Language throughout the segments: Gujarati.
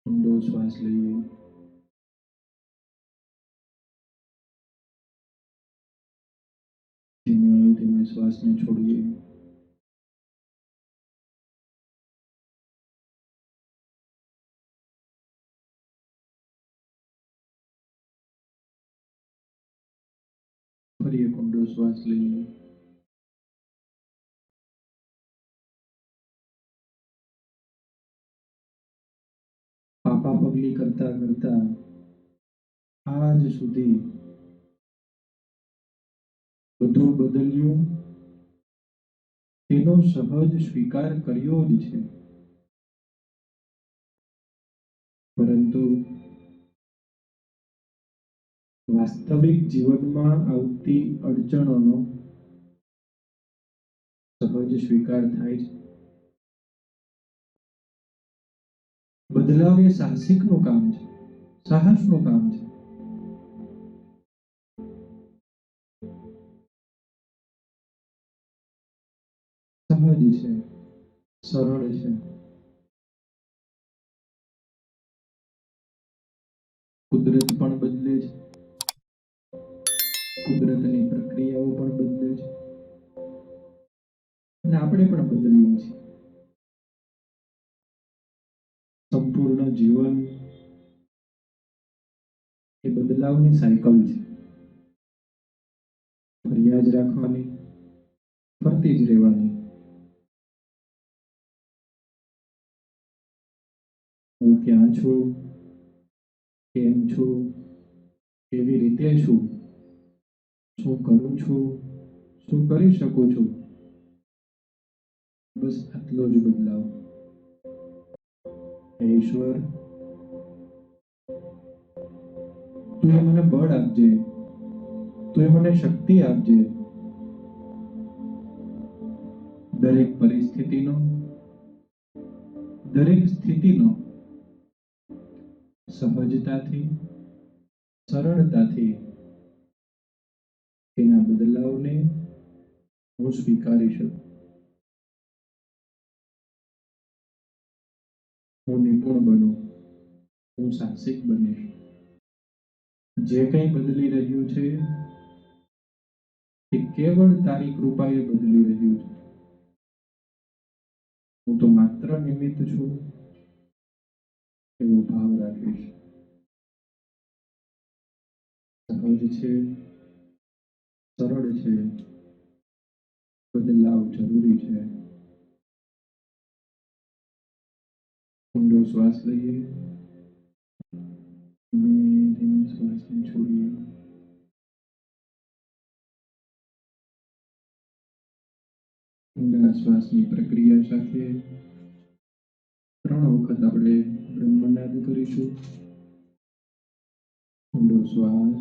ઊંડો શ્વાસ લઈએ, ધીમે ધીમે શ્વાસને છોડીએ. ફરી એક ઊંડો શ્વાસ લઈએ. પાપા પગલી કરતા કરતા આજ સુધી બધું બદલ્યું, તેનો સહજ સ્વીકાર કર્યો જ છે. પરંતુ વાસ્તવિક જીવનમાં આવતી અડચણોનો સહજ સ્વીકાર થાય છે. બદલાવ એ સાહસિકનું કામ છે, સાહસનું કામ છે. સહજ છે, સરળ છે. કુદરત પણ બદલે છે, કુદરતની પ્રક્રિયાઓ પણ બદલે છે અને આપણે પણ બદલીએ છીએ. સંપૂર્ણ જીવન એ બદલાવની સાયકલ છે. ફરિયાદ રાખવાની, ફરતી જ રહેવાની. હું ક્યાં છું, કેમ છું, કેવી રીતે છું, શું કરું છું, શું કરી શકું છું. બસ આટલો જ બદલાવ. હે ઈશ્વર, તું મને બળ આપજે, તું મને શક્તિ આપજે. દરેક પરિસ્થિતિનો, દરેક સ્થિતિનો સહજતાથી, સરળતાથી તેના બદલાવને હું સ્વીકારી શકું. હું નિપુણ બનું, હું સાહસિક બનીશ. જે કંઈ બદલી રહ્યું છે તે કેવળ તારી કૃપાએ બદલી રહ્યું છે. હું તો માત્ર નિમિત્ત છું એવો ભાવ રાખીશ. સહજ છે, સરળ છે, બદલાવ જરૂરી છે. ઊંડો શ્વાસ લઈએ, ધીમે ધીમે શ્વાસને છોડીએ. ઊંડા શ્વાસની પ્રક્રિયા સાથે 3 વખત આપણે બ્રહ્મનાદ કરીશું. ઊંડો શ્વાસ,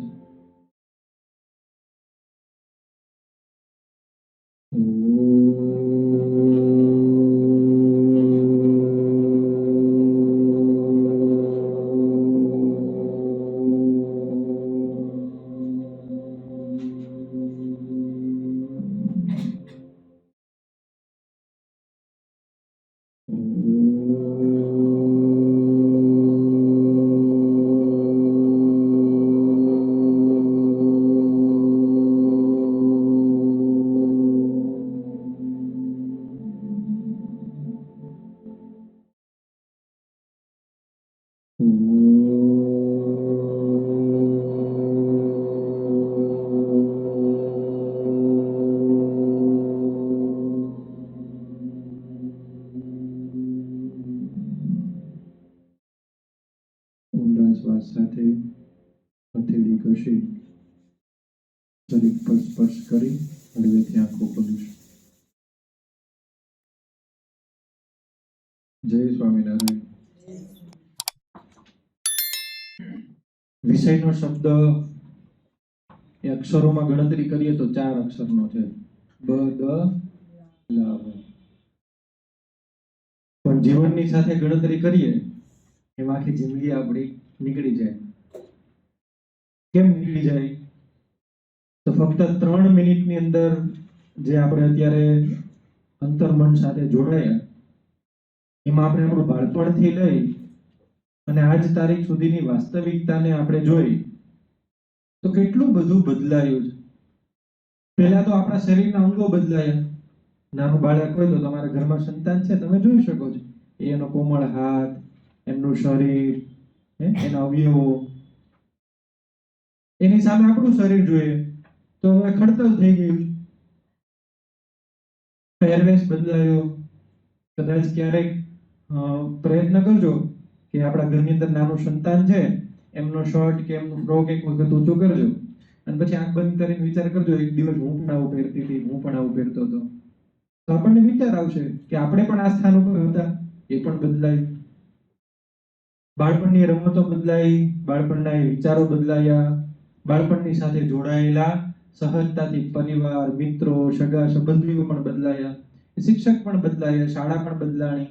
ઊંડા શ્વાસ સાથે હથેળી ઘસી શરીર પર સ્પર્શ કરી હળવેથી આંખો ખોલીશું. જય સ્વામિનારાયણ. વિષયનો શબ્દ એ અક્ષરોમાં ગણતરી કરીએ તો 4 અક્ષરનો છે. બદલાવ. પણ જીવનની સાથે ગણતરી કરીએ એમાં આખી જિંદગી આપણી નીકળી જાય. કેમ નીકળી જાય? તો ફક્ત 3 મિનિટની અંદર જે આપણે અત્યારે અંતર્મન સાથે જોડાયા એમાં આપણે આપણું બાળપણથી લઈ અને આજ તારીખ સુધીની વાસ્તવિકતાને આપણે જોઈ તો કેટલું બધું બદલાયું છે. પહેલા તો આપણા શરીરના અંગો બદલાયા. નાનું બાળક હોય તો તમારા ઘરમાં સંતાન છે, તમે જોઈ શકો છો એનો કોમળ હાથ, એમનું શરીર, એના અવયવો. એની સામે આપણું શરીર જોઈએ તો હવે ખડતલ થઈ ગયું. પહેરવેશ બદલાયો. કદાચ ક્યારેક પ્રયત્ન કરજો કે આપણા ઘરની અંદર નાનું સંતાન છે, એમનો શર્ટ કે એમનું ફ્રોક એક વખત ઊંચું કરજો અને પછી આંખ બંધ કરીને વિચાર કરજો એક દિવસ હું પણ આવું પહેરતી હતી, હું પણ આવું પહેરતો હતો. તો આપણને વિચાર આવશે કે આપણે પણ આ સ્થાન ઉપર હતા. એ પણ બદલાયું. બાળપણની રમતો બદલાઈ, બાળપણના વિચારો બદલાયા, બાળપણની સાથે જોડાયેલા સહજતાથી પરિવાર, મિત્રો, સગા સંબંધીઓ પણ બદલાયા, શિક્ષક પણ બદલાયા, શાળા પણ બદલાણી,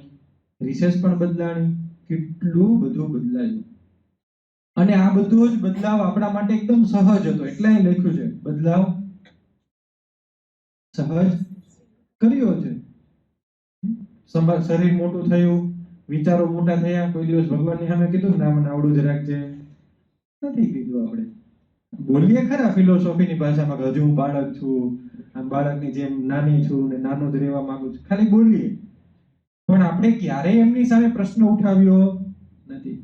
રિસેસ પણ બદલાણી, કેટલું બધું બદલાયું. અને આ બધો જ બદલાવ આપણા માટે એકદમ સહજ હતો. એટલે અહીં લખ્યું છે બદલાવ સહજ કર્યો છે. શરીર મોટું થયું, વિચારો મોટા થયા. કોઈ દિવસ ભગવાનની સામે કીધું ના મને આવડું જ રાખજે? નથી કીધું. આપણે બોલીએ ખરા ફિલોસોફીની ભાષામાં કે હજુ હું બાળક છું, આમ બાળકની જેમ નાની છું ને નાનો જ રહેવા માંગુ છું, ખાલી બોલીએ. પણ આપણે ક્યારેય એમની સામે પ્રશ્ન ઉઠાવ્યો નથી.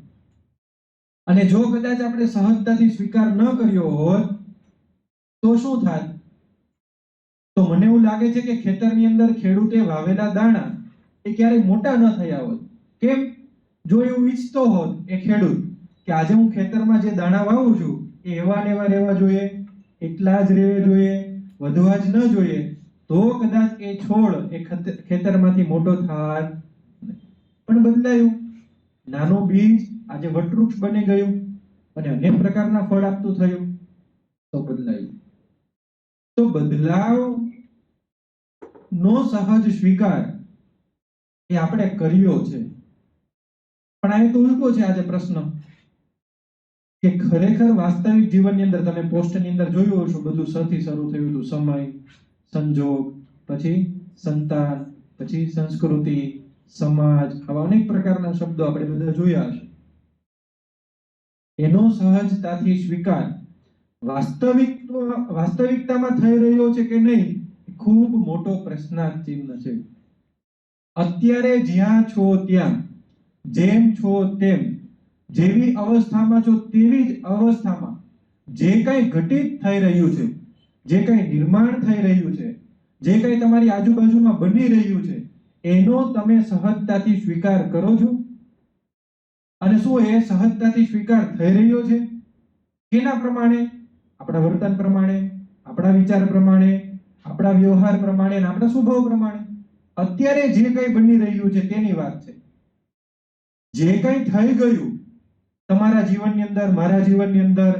અને જો કદાચ આપણે સહજતાથી સ્વીકાર ન કર્યો હોત તો શું થાત? તો મને એવું લાગે છે કે ખેતરની અંદર ખેડૂતે વાવેલા દાણા એ ક્યારેય મોટા ન થયા હોત. કેમ? જો એવું ઈચ્છતો હોત એ ખેડૂત કે આજે હું ખેતરમાં જે દાણા વાવું છું એ એવા ને એવા રહેવા જોઈએ, એટલા જ રહેવા જોઈએ, વધવા જ ન જોઈએ, તો કદાચ એ છોડ એ ખેતરમાંથી મોટો થાત. પણ બદલાયું. નાનું બીજ આજે વટવૃક્ષ બની ગયું અને અનેક પ્રકારના ફળ આપતું થયું. તો બદલાયું. તો બદલાવ નો સહજ સ્વીકાર એ આપણે કર્યો છે. પણ આ તો ઉલટો છે આજે પ્રશ્ન કે ખરેખર વાસ્તવિક જીવનની અંદર તમે પોસ્ટની અંદર જોયું હશે બધું સથી શરૂ થયું હતું. સમય, સંજોગ, પછી સંતાન, પછી સંસ્કૃતિ, સમાજ, આવા અનેક પ્રકારના શબ્દો આપણે બધા જોયા હશે. એનો સહજતાથી સ્વીકાર વાસ્તવિકતામાં થઈ રહ્યો છે કે નહીં, ખૂબ મોટો પ્રશ્નાર્થ ચિહ્ન છે. અત્યારે જ્યાં છો ત્યાં, જેમ છો તેમ, જેવી અવસ્થામાં છો તેવી જ અવસ્થામાં જે કંઈ ઘટિત થઈ રહ્યું છે, જે કંઈ નિર્માણ થઈ રહ્યું છે, જે કંઈ તમારી આજુબાજુમાં બની રહ્યું છે, એનો તમે સહજતાથી સ્વીકાર કરો છો? અને શું એ સહજતાથી સ્વીકાર થઈ રહ્યો છે? કેના પ્રમાણે? આપણા વર્તન પ્રમાણે, આપણા વિચાર પ્રમાણે, આપણા વ્યવહાર પ્રમાણે, આપણા સ્વભાવ પ્રમાણે. અત્યારે જે કંઈ બની રહ્યું છે તેની વાત છે. જે કંઈ થઈ ગયું તમારા જીવનની અંદર, મારા જીવનની અંદર,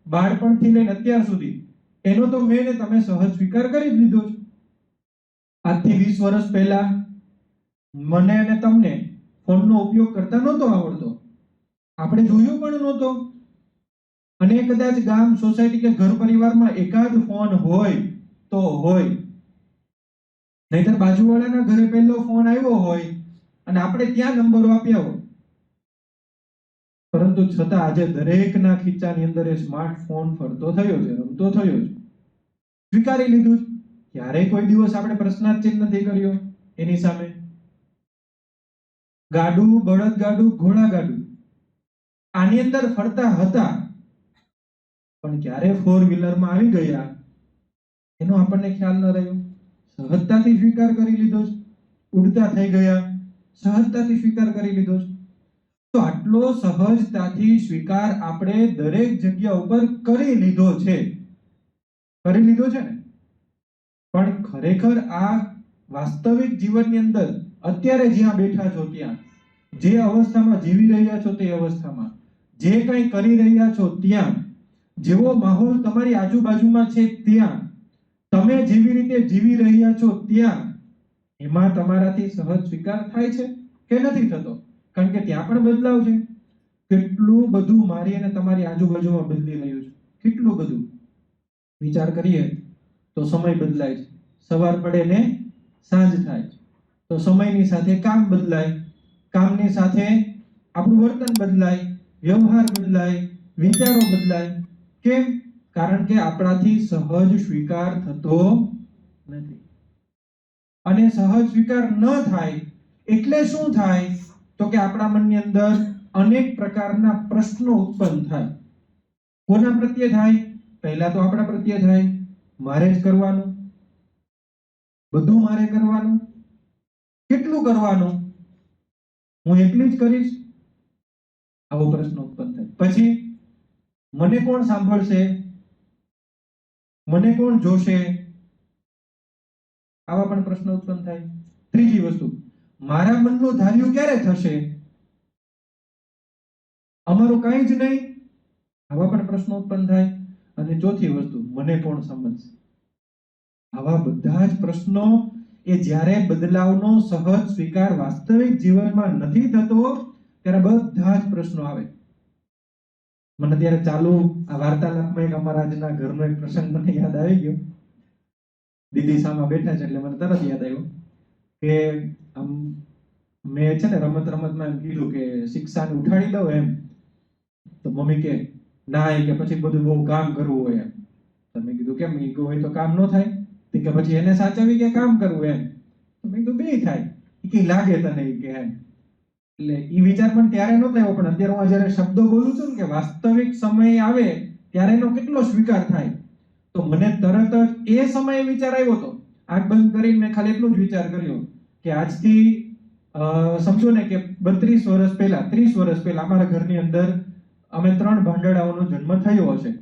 બાળપણથી લઈને અત્યાર સુધી, એનો તો મેં ને તમે સહજ સ્વીકાર કરી જ લીધો છે. આજથી 20 વર્ષ પહેલા મને અને તમને ફોનનો ઉપયોગ કરતા નહોતો આવડતો. આપણે જોયું પણ નહોતો. અને કદાચ ગામ, સોસાયટી કે ઘર પરિવારમાં એકાદ ફોન હોય તો હોય, નહીતર બાજુવાળાના ઘરે પહેલો ફોન આવ્યો હોય અને આપણે ત્યાં નંબરો આપ્યા હોય. પરંતુ છતાં આજે દરેકના ખીચાની અંદર એ સ્માર્ટફોન ફરતો થયો છે, રમતો થયો છે. સ્વીકારી લીધું છે. ક્યારેય કોઈ દિવસ આપણે પ્રશ્નાર્થ ચિહ્ન નથી કર્યો એની સામે. ગાડું, બળદગાડું, ઘોડાગાડું આની અંદર ફરતા હતા, પણ ક્યારે 4 વ્હીલરમાં આવી ગયા એનો આપણને ખ્યાલ ન રહ્યો. સહજતાથી સ્વીકાર કરી લીધો છે. ઉડતા થઈ ગયા, સહજતાથી સ્વીકાર કરી લીધો છે. તો આટલો સહજતાથી સ્વીકાર આપણે દરેક જગ્યા ઉપર કરી લીધો છે. કરી લીધો છે ને? પણ ખરેખર આ વાસ્તવિક જીવનની અંદર અત્યારે જ્યાં બેઠા છો ત્યાં, જે અવસ્થામાં જીવી રહ્યા છો તે અવસ્થામાં, જે કંઈ કરી રહ્યા છો ત્યાં, જેવો માહોલ તમારી આજુબાજુમાં છે ત્યાં, તમે જેવી રીતે જીવી રહ્યા છો ત્યાં, એમાં તમારાથી સહજ સ્વીકાર થાય છે કે નથી થતો? કારણ કે ત્યાં પણ બદલાવ છે. કેટલું બધું મારી અને તમારી આજુબાજુમાં બદલી રહ્યું છે. કેટલું બધું. વિચાર કરીએ તો સમય બદલાય છે. સવાર પડે ને સાંજ થાય, તો સમયની સાથે કામ બદલાય, કામની સાથે આપણું વર્તન બદલાય, વ્યવહાર બદલાય, વિચારો બદલાય. કેમ? કારણ કે આપણાથી સહજ સ્વીકાર થતો નથી. અને સહજ સ્વીકાર ન થાય એટલે શું થાય? તો કે આપણા મનની અંદર અનેક પ્રકારના પ્રશ્નો ઉત્પન્ન થાય. કોના પ્રત્યે થાય? પહેલા તો આપણા પ્રત્યે થાય. મારે જ કરવાનું, બધું મારે કરવાનું, કેટલું કરવાનું, હું એકલી જ કરીશ, આવો પ્રશ્ન ઉત્પન્ન થાય. પછી મને કોણ સાંભળશે, મને કોણ જોશે, આવા પણ પ્રશ્નો ઉત્પન્ન થાય. ત્રીજી વસ્તુ, મારા મનનું ધાર્યું ક્યારે થશે, અમારું કંઈ જ નહીં, આવા પણ પ્રશ્નો ઉત્પન્ન થાય. અને ચોથી વસ્તુ, મને કોણ સમજશે. આવા બધા જ પ્રશ્નો એ જ્યારે બદલાવનો સહજ સ્વીકાર વાસ્તવિક જીવનમાં નથી થતો ત્યારે બધા જ પ્રશ્નો આવે. મને ત્યારે ચાલુ આ વાર્તાલાપમાં એક અમારા આજના ઘરનો એક પ્રસંગ મને યાદ આવી ગયો. દીદી સામે બેઠા છે એટલે મને તરત યાદ આવ્યું કે આમ મેં છે ને રમતમાં એમ કીધું કે શિક્ષાને ઉઠાડી દઉં એમ. તો મમ્મી કે ના, કે પછી બધું બહુ કામ કરવું હોય એમ. તો મેં કીધું કેમ, ઈગો હોય તો કામ ન થાય? કે પછી એને સાચવી કે કામ કરવું એમ. તો મેં કીધું બે થાય. કે લાગે તને કે એમ. એટલે એ વિચાર પણ ત્યારે નહોતો આવ્યો, પણ અત્યારે હું જ્યારે શબ્દો બોલું છું ને કે વાસ્તવિક સમય આવે ત્યારે એનો કેટલો સ્વીકાર થાય. તો મને તરત જ એ સમયે વિચાર આવ્યો હતો. આંખ બંધ કરીને મેં ખાલી એટલું જ વિચાર કર્યો કે આજથી સમજો ને કે 32 વર્ષ પહેલા, 30 વર્ષ પહેલા અમારા ઘરની અંદર અમે 3 ભાંડડાઓનો જન્મ થયો હશે.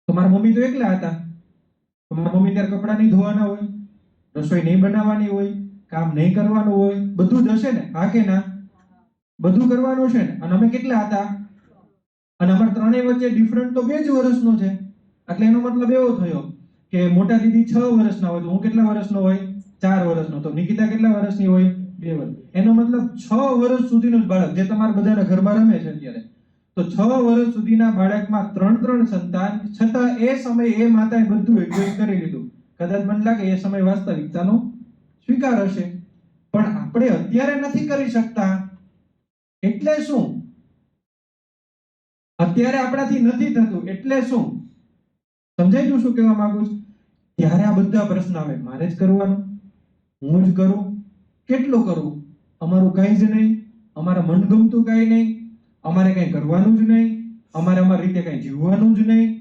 તો મારા મમ્મી તો એકલા હતા. તો મારા મમ્મી ત્યારે કપડાં નહીં ધોવાના હોય, રસોઈ નહીં બનાવવાની હોય, કામ નહીં કરવાનું હોય, બધું જ હશે ને? હા કે ના? બધું કરવાનું છે ને? અને અમે કેટલા હતા? અને અમારા ત્રણેય વચ્ચે ડિફરન્ટ તો 2 જ વર્ષનો છે. એટલે એનો મતલબ એવો થયો કે મોટા દીદી 6 વર્ષના હોય તો હું કેટલા વર્ષનો હોય? 4 વર્ષનો. તો નિકિતા કેટલા વર્ષની હોય? 2 વર્ષ. એનો મતલબ 6 વર્ષ સુધીનું જ બાળક, જે તમારા બધાના ઘરમાં રમે છે અત્યારે, તો 6 વર્ષ સુધીના બાળકમાં 3 સંતાન, છતાં એ સમયે એ માતાએ બધું એડજસ્ટ કરી લીધું. કદાચ મને લાગે એ સમય વાસ્તવિકતાનો સ્વીકાર હશે, પણ આપણે અત્યારે નથી કરી શકતા. એટલે શું? અત્યારે આપણાથી નથી થતું એટલે શું? સમજાઈ ગયું શું કહેવા માંગુ છું? ત્યારે આ બધા પ્રશ્ન આવે. મારે જ કરવાનું, હું જ કરું, કેટલું કરું, અમારું કંઈ જ નહીં, અમારા મનગમતું કંઈ નહીં, અમારે કંઈ કરવાનું જ નહીં, અમારે અમારી રીતે કંઈ જીવવાનું જ નહીં.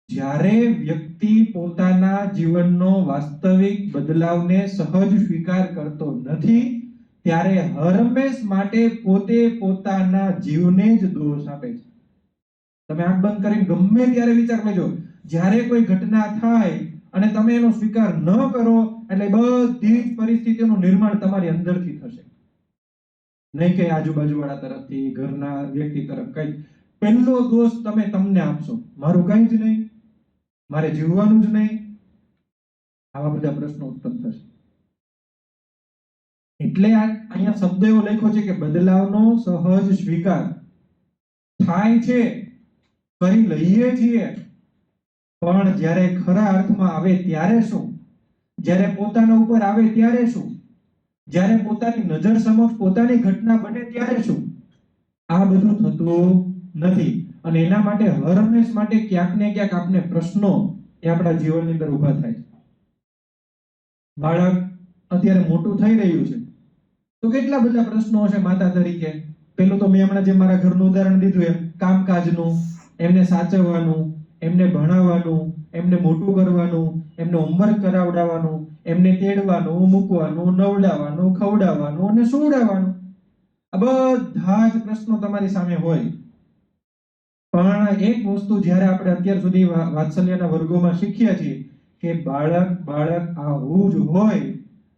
જ્યારે વ્યક્તિ પોતાના જીવનનો વાસ્તવિક બદલાવને સહજ સ્વીકાર કરતો નથી ત્યારે હરમેશ માટે પોતે પોતાના જીવને જ દોષ આપે છે. તમે આંખ બંધ કરીને ગમે ત્યારે વિચાર કરજો, જ્યારે કોઈ ઘટના થાય અને તમે એનો સ્વીકાર ન કરો એટલે બધી જ પરિસ્થિતિઓનું નિર્માણ તમારી અંદરથી થશે, નહીં કે આજુબાજુવાળા તરફથી, ઘરના વ્યક્તિ તરફ. કઈ પહેલો દોષ તમે તમને આપશો, મારું કંઈ જ નહીં, મારે જીવવાનું જ નહીં. આવા બધા પ્રશ્નો ઉત્પન્ન થશે. એટલે અહીંયા શબ્દ એવો લખ્યો છે કે બદલાવનો સહજ સ્વીકાર થાય છે, કરી લઈએ છીએ, પણ જ્યારે ખરા અર્થમાં આવે ત્યારે શું? જ્યારે પોતાના ઉપર આવે ત્યારે શું? જ્યારે પોતાની નજર સમક્ષ પોતાની ઘટના બને ત્યારે શું? આ બધું થતું નથી. અને એના માટે હરમેશ માટે ક્યાંક ને ક્યાંક આપણે પ્રશ્નો એ આપણા જીવનની અંદર ઊભા થાય. બાળક અત્યારે મોટું થઈ રહ્યું છે તો કેટલા બધા પ્રશ્નો હશે માતા તરીકે. પેલું તો મેં હમણાં જે મારા ઘરનું ઉદાહરણ દીધું એમ, કામકાજનું, એમને સાચવવાનું, એમને ભણાવવાનું, એમને મોટું કરવાનું, એમને હોમવર્ક કરાવડાવવાનું, એમને તેડવાનું, મૂકવાનું, નવડાવવાનું, ખવડાવવાનું અને સુવડાવવાનું. આ બધા જ પ્રશ્નો તમારી સામે હોય. પણ એક વસ્તુ જ્યારે આપણે અત્યાર સુધી વાત્સલ્યના વર્ગોમાં શીખ્યા છીએ કે બાળક આવું જ હોય,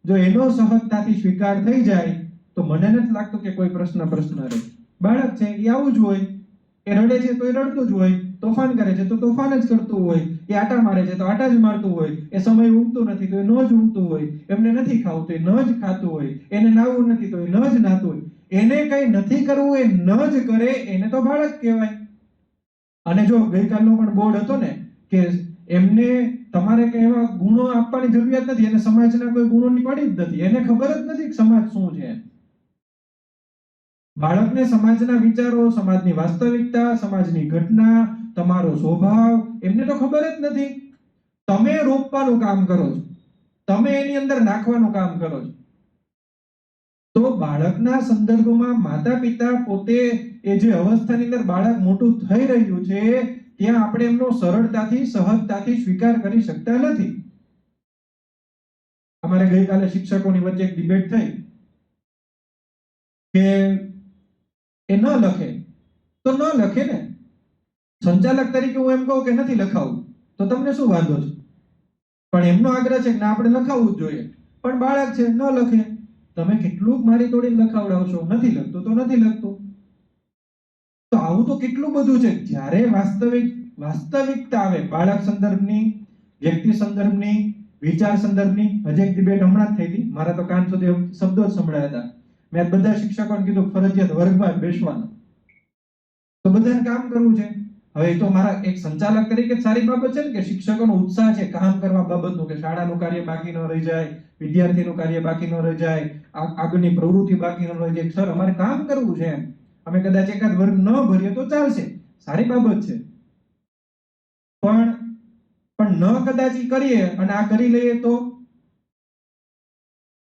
જો એનો સહજતાથી સ્વીકાર થઈ જાય તો મને નથી લાગતું કે કોઈ પ્રશ્ન રહે. બાળક છે એ આવું જ હોય, એ રડે છે તો એ રડતું જ હોય, તોફાન કરે છે તો તોફાન જ કરતું હોય, એ આટા મારે છે તો આટા જ મારતું હોય, એ સમય ઊંઘતું નથી તો એ ન જ ઊંઘતું હોય, એમને નથી ખાવું તો એ ન જ ખાતું હોય, એને નાવું નથી તો એ ન જ નાતું હોય. એને કઈ નથી કરવું એ ન જ કરે, એને તો બાળક કહેવાય. અને જો ગઈકાલનો પણ બોર્ડ હતો ને કે એમને તમારે કઈ એવા ગુણો આપવાની જરૂરિયાત નથી, એને સમાજના કોઈ ગુણોની પડી જ નથી, એને ખબર જ નથી કે સમાજ શું છે. બાળકને સમાજના વિચારો, સમાજની વાસ્તવિકતા, સમાજની ઘટના, તમારો સ્વભાવ એમને તો ખબર જ નથી. તમે રોપવાનું કામ કરો છો, તમે એની અંદર નાખવાનું કામ કરો છો. તો બાળકના સંદર્ભમાં માતા પિતા પોતે એ જે અવસ્થાની અંદર બાળક મોટું થઈ રહ્યું છે ત્યાં આપણે એમનો સરળતાથી સહજતાથી સ્વીકાર કરી શકતા નથી. અમારે ગઈકાલે શિક્ષકોની વચ્ચે એક ડિબેટ થઈ કે એ ન લખે તો ન લખે ને. સંચાલક તરીકે હું એમ કહું કે નથી લખાવું તો તમને શું વાંધો છે? પણ એમનો આગ્રહ છે કે ના આપણે લખાવવું જ જોઈએ. પણ બાળક છે ન લખે, તમે કેટલું મારી તોડીને લખાવડાવશો? નથી લખતું તો નથી લખતું. તો આવું તો કેટલું બધું છે. જ્યારે વાસ્તવિકતા આવે, બાળક સંદર્ભની, વ્યક્તિ સંદર્ભની, વિચાર સંદર્ભની. હજી એક ડિબેટ હમણાં જ થઈ હતી, મારા તો કાન સુધી શબ્દો જ સંભળાયા હતા. મેં બધા શિક્ષકોને કીધું ફરજિયાત વર્ગમાં બેસવાનું, તો બધાને કામ કરવું છે. હવે એ તો મારા એક સંચાલક તરીકે સારી બાબત છે ને કે શિક્ષકોનો ઉત્સાહ છે કામ કરવા બાબતનું, કે શાળાનું કાર્ય બાકી ન રહી જાય, વિદ્યાર્થીનું કાર્ય બાકી ન રહી જાય, આગળની પ્રવૃત્તિ બાકી ન રહી જાય. સર અમારે કામ કરવું છે એમ. અમે કદાચ એકાદ વર્ગ ન ભરીએ તો ચાલશે, સારી બાબત છે. પણ ન કદાચ કરીએ અને આ કરી લઈએ તો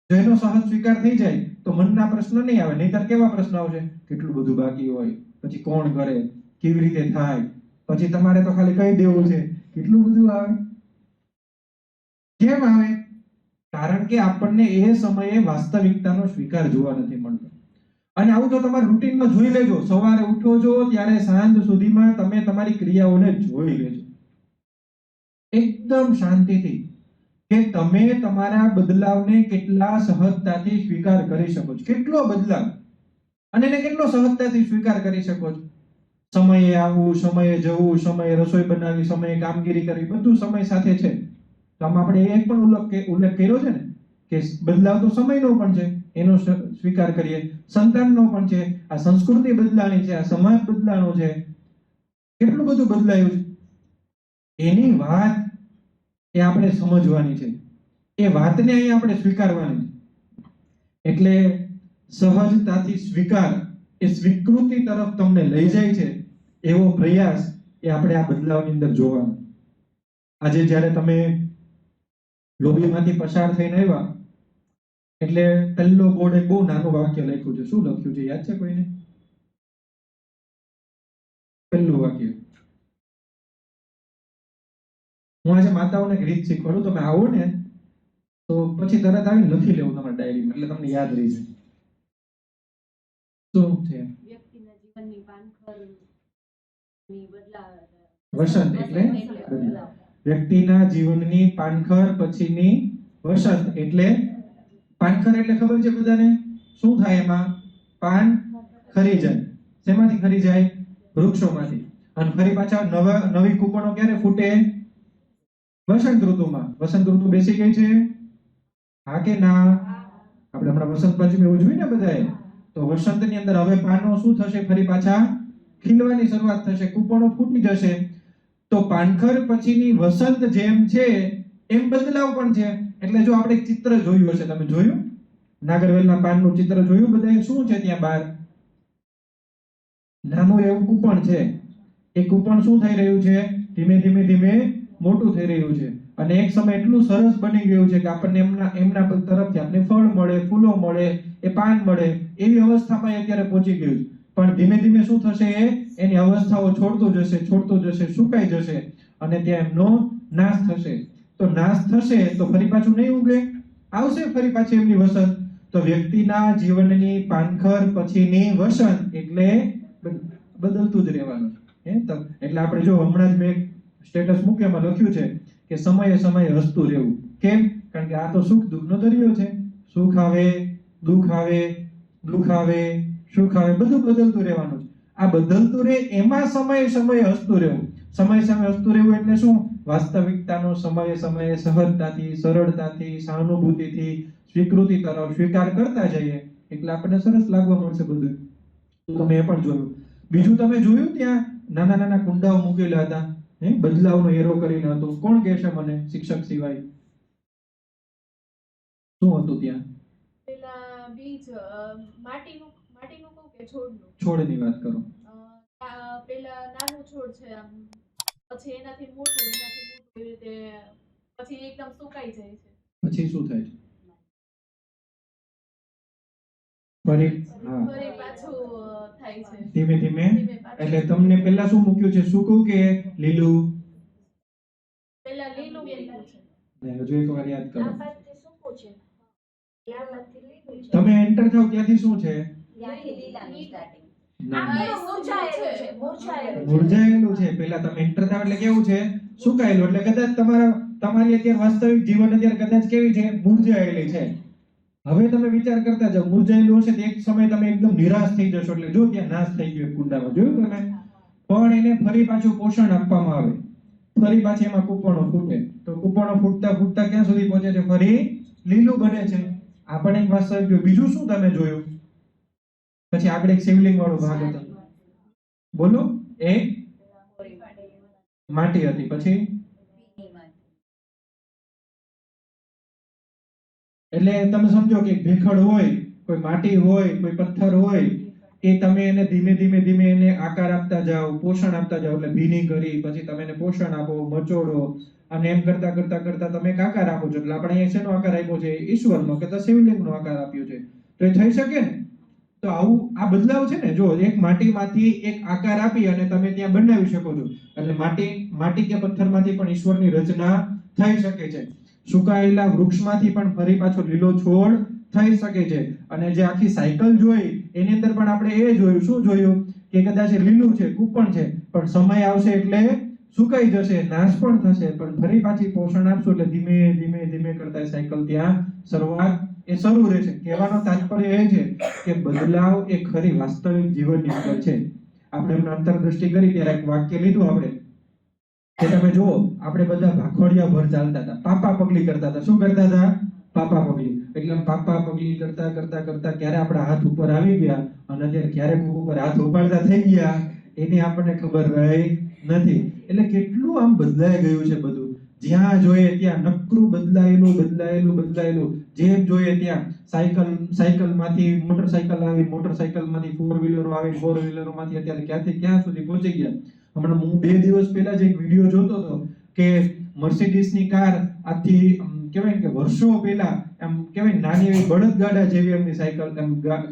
જેનો સહજ સ્વીકાર થઈ જાય તો મનના પ્રશ્ન નહીં આવે. નહીતર કેવા પ્રશ્ન આવશે? કેટલું બધું બાકી હોય, પછી કોણ કરે, કેવી રીતે થાય, પછી તમારે તો ખાલી કહી દેવું છે. કેટલું બધું આવે. કેમ આવે? કારણ કે આપણને એ સમયે વાસ્તવિકતાનો સ્વીકાર જોવા નથી મળતો. અને આવું તો તમારે રૂટીનમાં જોઈ લેજો. સવારે ઉઠો છો ત્યારે સાંજ સુધીમાં તમે તમારી ક્રિયાઓને જોઈ લેજો એકદમ શાંતિથી, કે તમે તમારા બદલાવને કેટલા સહજતાથી સ્વીકાર કરી શકો છો. કેટલો બદલાવ અને એને કેટલો સહજતાથી સ્વીકાર કરી શકો છો. સમયે આવવું, સમયે જવું, સમયે રસોઈ બનાવવી, સમયે કામગીરી કરવી, બધું સમય સાથે છે. તો આમાં આપણે એક પણ ઉલ્લેખ કર્યો છે ને કે બદલાવ તો સમયનો પણ છે, એનો સ્વીકાર કરીએ. સંતાનનો પણ છે, આ સંસ્કૃતિ બદલાણી છે, આ સમાજ બદલાણો છે, કેટલું બધું બદલાયું છે. એની વાત એ આપણે સમજવાની છે, એ વાતને અહીં આપણે સ્વીકારવાની છે. એટલે સહજતાથી સ્વીકાર એ સ્વીકૃતિ તરફ તમને લઈ જાય છે, એવો પ્રયાસ એ આપણે આ બદલાવની અંદર જોવાનો. આજે જ્યારે તમે લોબીમાંથી પસાર થઈને આવ્યા એટલે પહેલો બોર્ડ એક બહુ નાનું વાક્ય લખ્યું છે. શું લખ્યું છે યાદ છે કોઈને? પહેલું વાક્ય. હું આજે માતાઓને એક રીત શીખવાડું. તમે આવો ને તો પછી તરત આવીને લખી લેવું તમારા ડાયરીમાં, એટલે તમને યાદ રહી જાય. શું છે? વ્યક્તિના જીવનની પાનખરની બદલાવ. વસંત એટલે બદલાવ. વ્યક્તિના જીવનની પાનખર પછીની વસંત એટલે પાનખર એટલે ખબર છે બધાને? શું થાય એમાં? પાન ખરી જાય. શેમાંથી ખરી જાય? વૃક્ષોમાંથી. અને ફરી પાછા નવી કૂપણો ક્યારે ફૂટે? વસંત ઋતુમાં. વસંત ઋતુ બેસી ગઈ છે? હા કે ના? આપણે હમણાં વસંત પંચમી ઉજવી ને બધાએ, તો વસંતની અંદર હવે પાનો શું થશે? ફરી પાછા ખીલવાની શરૂઆત થશે, કૂપણો ફૂટી જશે. તો પાનખર પછીની વસંત જેમ છે એમ બદલાવ પણ છે. એટલે જો આપણે ચિત્ર જોયું હશે, તમે જોયું નાગરવેલના પાનનું ચિત્ર જોયું બધાએ? શું છે ત્યાં બહાર? નાનું એવું કૂપણ છે. એ કૂપણ શું થઈ રહ્યું છે? ધીમે ધીમે ધીમે મોટું થઈ રહ્યું છે. અને એક સમય એટલું સરસ બની ગયું છે કે આપણને એમના તરફથી આપણને ફળ મળે, ફૂલો મળે, એ પાન મળે, એવી અવસ્થામાં અત્યારે પહોંચી ગયું છે. પણ ધીમે ધીમે શું થશે? એની અવસ્થાઓ છોડતું જશે, સુકાઈ જશે અને ત્યાં એમનો નાશ થશે. તો નાશ થશે તો ફરી પાછું નહીં ઉગે, આવશે ફરી પાછી એમની વસંત. તો વ્યક્તિના જીવનની પાનખર પછીની વસંત એટલે બદલતું જ રહેવાનું છે. એટલે આપણે જો હમણાં જ મેં સ્ટેટસ મૂક્યામાં લખ્યું છે કે સમયે સમયે હસતું રહેવું. કેમ? કારણ કે આ તો સુખ દુઃખનો દરિયો છે. સુખ આવે, દુઃખ આવે, દુઃખ આવે, સુખ આવે, બધું બદલતું રહેવાનું છે. આ બદલતું રહે એમાં સમયે સમયે હસતું રહેવું. સમયે સમયે હસતું રહેવું એટલે શું? વાસ્તવિકતાનો સમયે સમયે સહજતાથી, સરળતાથી, સહાનુભૂતિથી સ્વીકૃતિ તરફ સ્વીકાર કરતા જઈએ એટલે આપણને સરસ લાગવા મળશે બધું. તમે એ પણ જોયું. બીજું તમે જોયું ત્યાં નાના નાના કુંડાઓ મૂકેલા હતા, બદલાવનો એરો કરીને હતો. કોણ કહેશે મને શિક્ષક સિવાય? શું હતું ત્યાં? પેલા બીજ માટીનું કહું કે કે છોડનું? છોડની વાત કરો. પેલા નાનું છોડ છે આમ, પછી એનાથી મોટું, એવી રીતે પછી એકદમ સુકાઈ જાય છે. પછી શું થાય છે? ફરી હા, ફરી પાછું થાય છે. ધીમે ધીમે. ધીમે પાછું. એટલે તમને પેલા શું મૂક્યું છે, સૂકું કે લીલું? પેલા લીલું મૂક્યું છે. ને હજુ એક વાર યાદ કરો. આ બાજુથી સૂકું છે, આ બાજુથી લીલું છે. તમે એન્ટર થાવ ત્યાંથી શું છે? ત્યાંથી લીલાનું સ્ટાર્ટિંગ. ના, આ પેલું મુરઝાયેલું છે, મુરઝાયેલું છે. મુરઝાયેલું છે. પેલા તમે એન્ટર થાવ એટલે કેવું છે? સુકાયેલું. એટલે કદાચ તમારી અત્યારે વાસ્તવિક જીવન અત્યારે કદાચ કેવી છે? મુરઝાયેલી છે. હવે તમે વિચાર કરતા જાઓ, મુરઝાયેલું હશે તો એક સમય તમે એકદમ નિરાશ થઈ જશો. એટલે જો ત્યાં નાશ થઈ ગયો કુંડામાં, જોયું તમે? પણ એને ફરી પાછું પોષણ આપવામાં આવે, ફરી પાછી એમાં કૂપણો ફૂટે. તો કૂપણો ફૂટતા ફૂટતા ક્યાં સુધી પહોંચે છે? ફરી લીલું બને છે. આ પણ એક વાસ્તવિક. બીજું શું તમે જોયું? પછી આગળ એક શિવલિંગ વાળો ભાગ હતો, બોલો. એ માટી હતી. પછી એટલે તમે સમજો કે ભેખડ હોય, કોઈ માટી હોય, કોઈ પથ્થર હોય, એ તમે એને ધીમે ધીમે ધીમે એને આકાર આપતા જાઓ, પોષણ આપતા જાઓ. એટલે ભીની કરી, પછી તમે એને પોષણ આપો, મચોડો, અને એમ કરતા કરતા કરતા તમે એક આકાર આપો છો. એટલે આપણે અહીંયા શેનો આકાર આપ્યો છે? ઈશ્વરનો કે તો શિવલિંગનો આકાર આપ્યો છે. તો એ થઈ શકે ને? તો આવું આ બદલાવ છે ને. જો એક માટીમાંથી એક આકાર આપી અને તમે ત્યાં બનાવી શકો છો. એટલે માટી કે પથ્થરમાંથી પણ ઈશ્વરની રચના થઈ શકે છે. સુકાયેલા વૃક્ષમાંથી પણ ફરી પાછો લીલો છોડ થઈ શકે છે. અને જે આખી સાયકલ જોઈ એની અંદર પણ આપણે એ જોયું, શું જોયું? કે કદાચ લીલું છે, કૂપણ છે, પણ સમય આવશે એટલે સુકાઈ જશે, નાશ પણ થશે, પણ ફરી પાછી પોષણ આપશું એટલે ધીમે ધીમે ધીમે કરતા સાયકલ ત્યાં શરૂઆત એ શરૂ રહે છે. કહેવાનો તાત્પર્ય એ છે કે બદલાવ એ ખરી વાસ્તવિક જીવનની અંદર છે. આપણે એમનો અંતરદૃષ્ટિ કરી ત્યારે એક વાક્ય લીધું આપણે કે તમે જુઓ, આપણે બધા ભાખોડિયા ભર ચાલતા હતા, પાપા પગલી કરતા હતા. શું કરતા હતા? પાપા પગલી. એટલે પાપા પગલી કરતા કરતા કરતા ક્યારે આપણા હાથ ઉપર આવી ગયા અને અત્યારે ક્યારે કોક ઉપર હાથ ઉપાડતા થઈ ગયા એની આપણને ખબર રહી નથી. એટલે કેટલું આમ બદલાઈ ગયું છે બધું. જ્યાં જોઈએ ત્યાં નકરું બદલાયેલું બદલાયેલું બદલાયેલું. જેમ જોઈએ ત્યાં સાયકલમાંથી મોટરસાયકલ આવી, મોટરસાયકલમાંથી ફોર વ્હીલરો આવી, ફોર વ્હીલરોમાંથી અત્યારે ક્યાંથી ક્યાં સુધી પહોંચી ગયા. હમણાં હું 2 દિવસ પહેલા જ એક વિડીયો જોતો હતો કે મર્સિડીઝની કાર આથી કહેવાય કે વર્ષો પહેલા એમ કહેવાય નાની એવી બળદગાડા જેવી એમની સાયકલ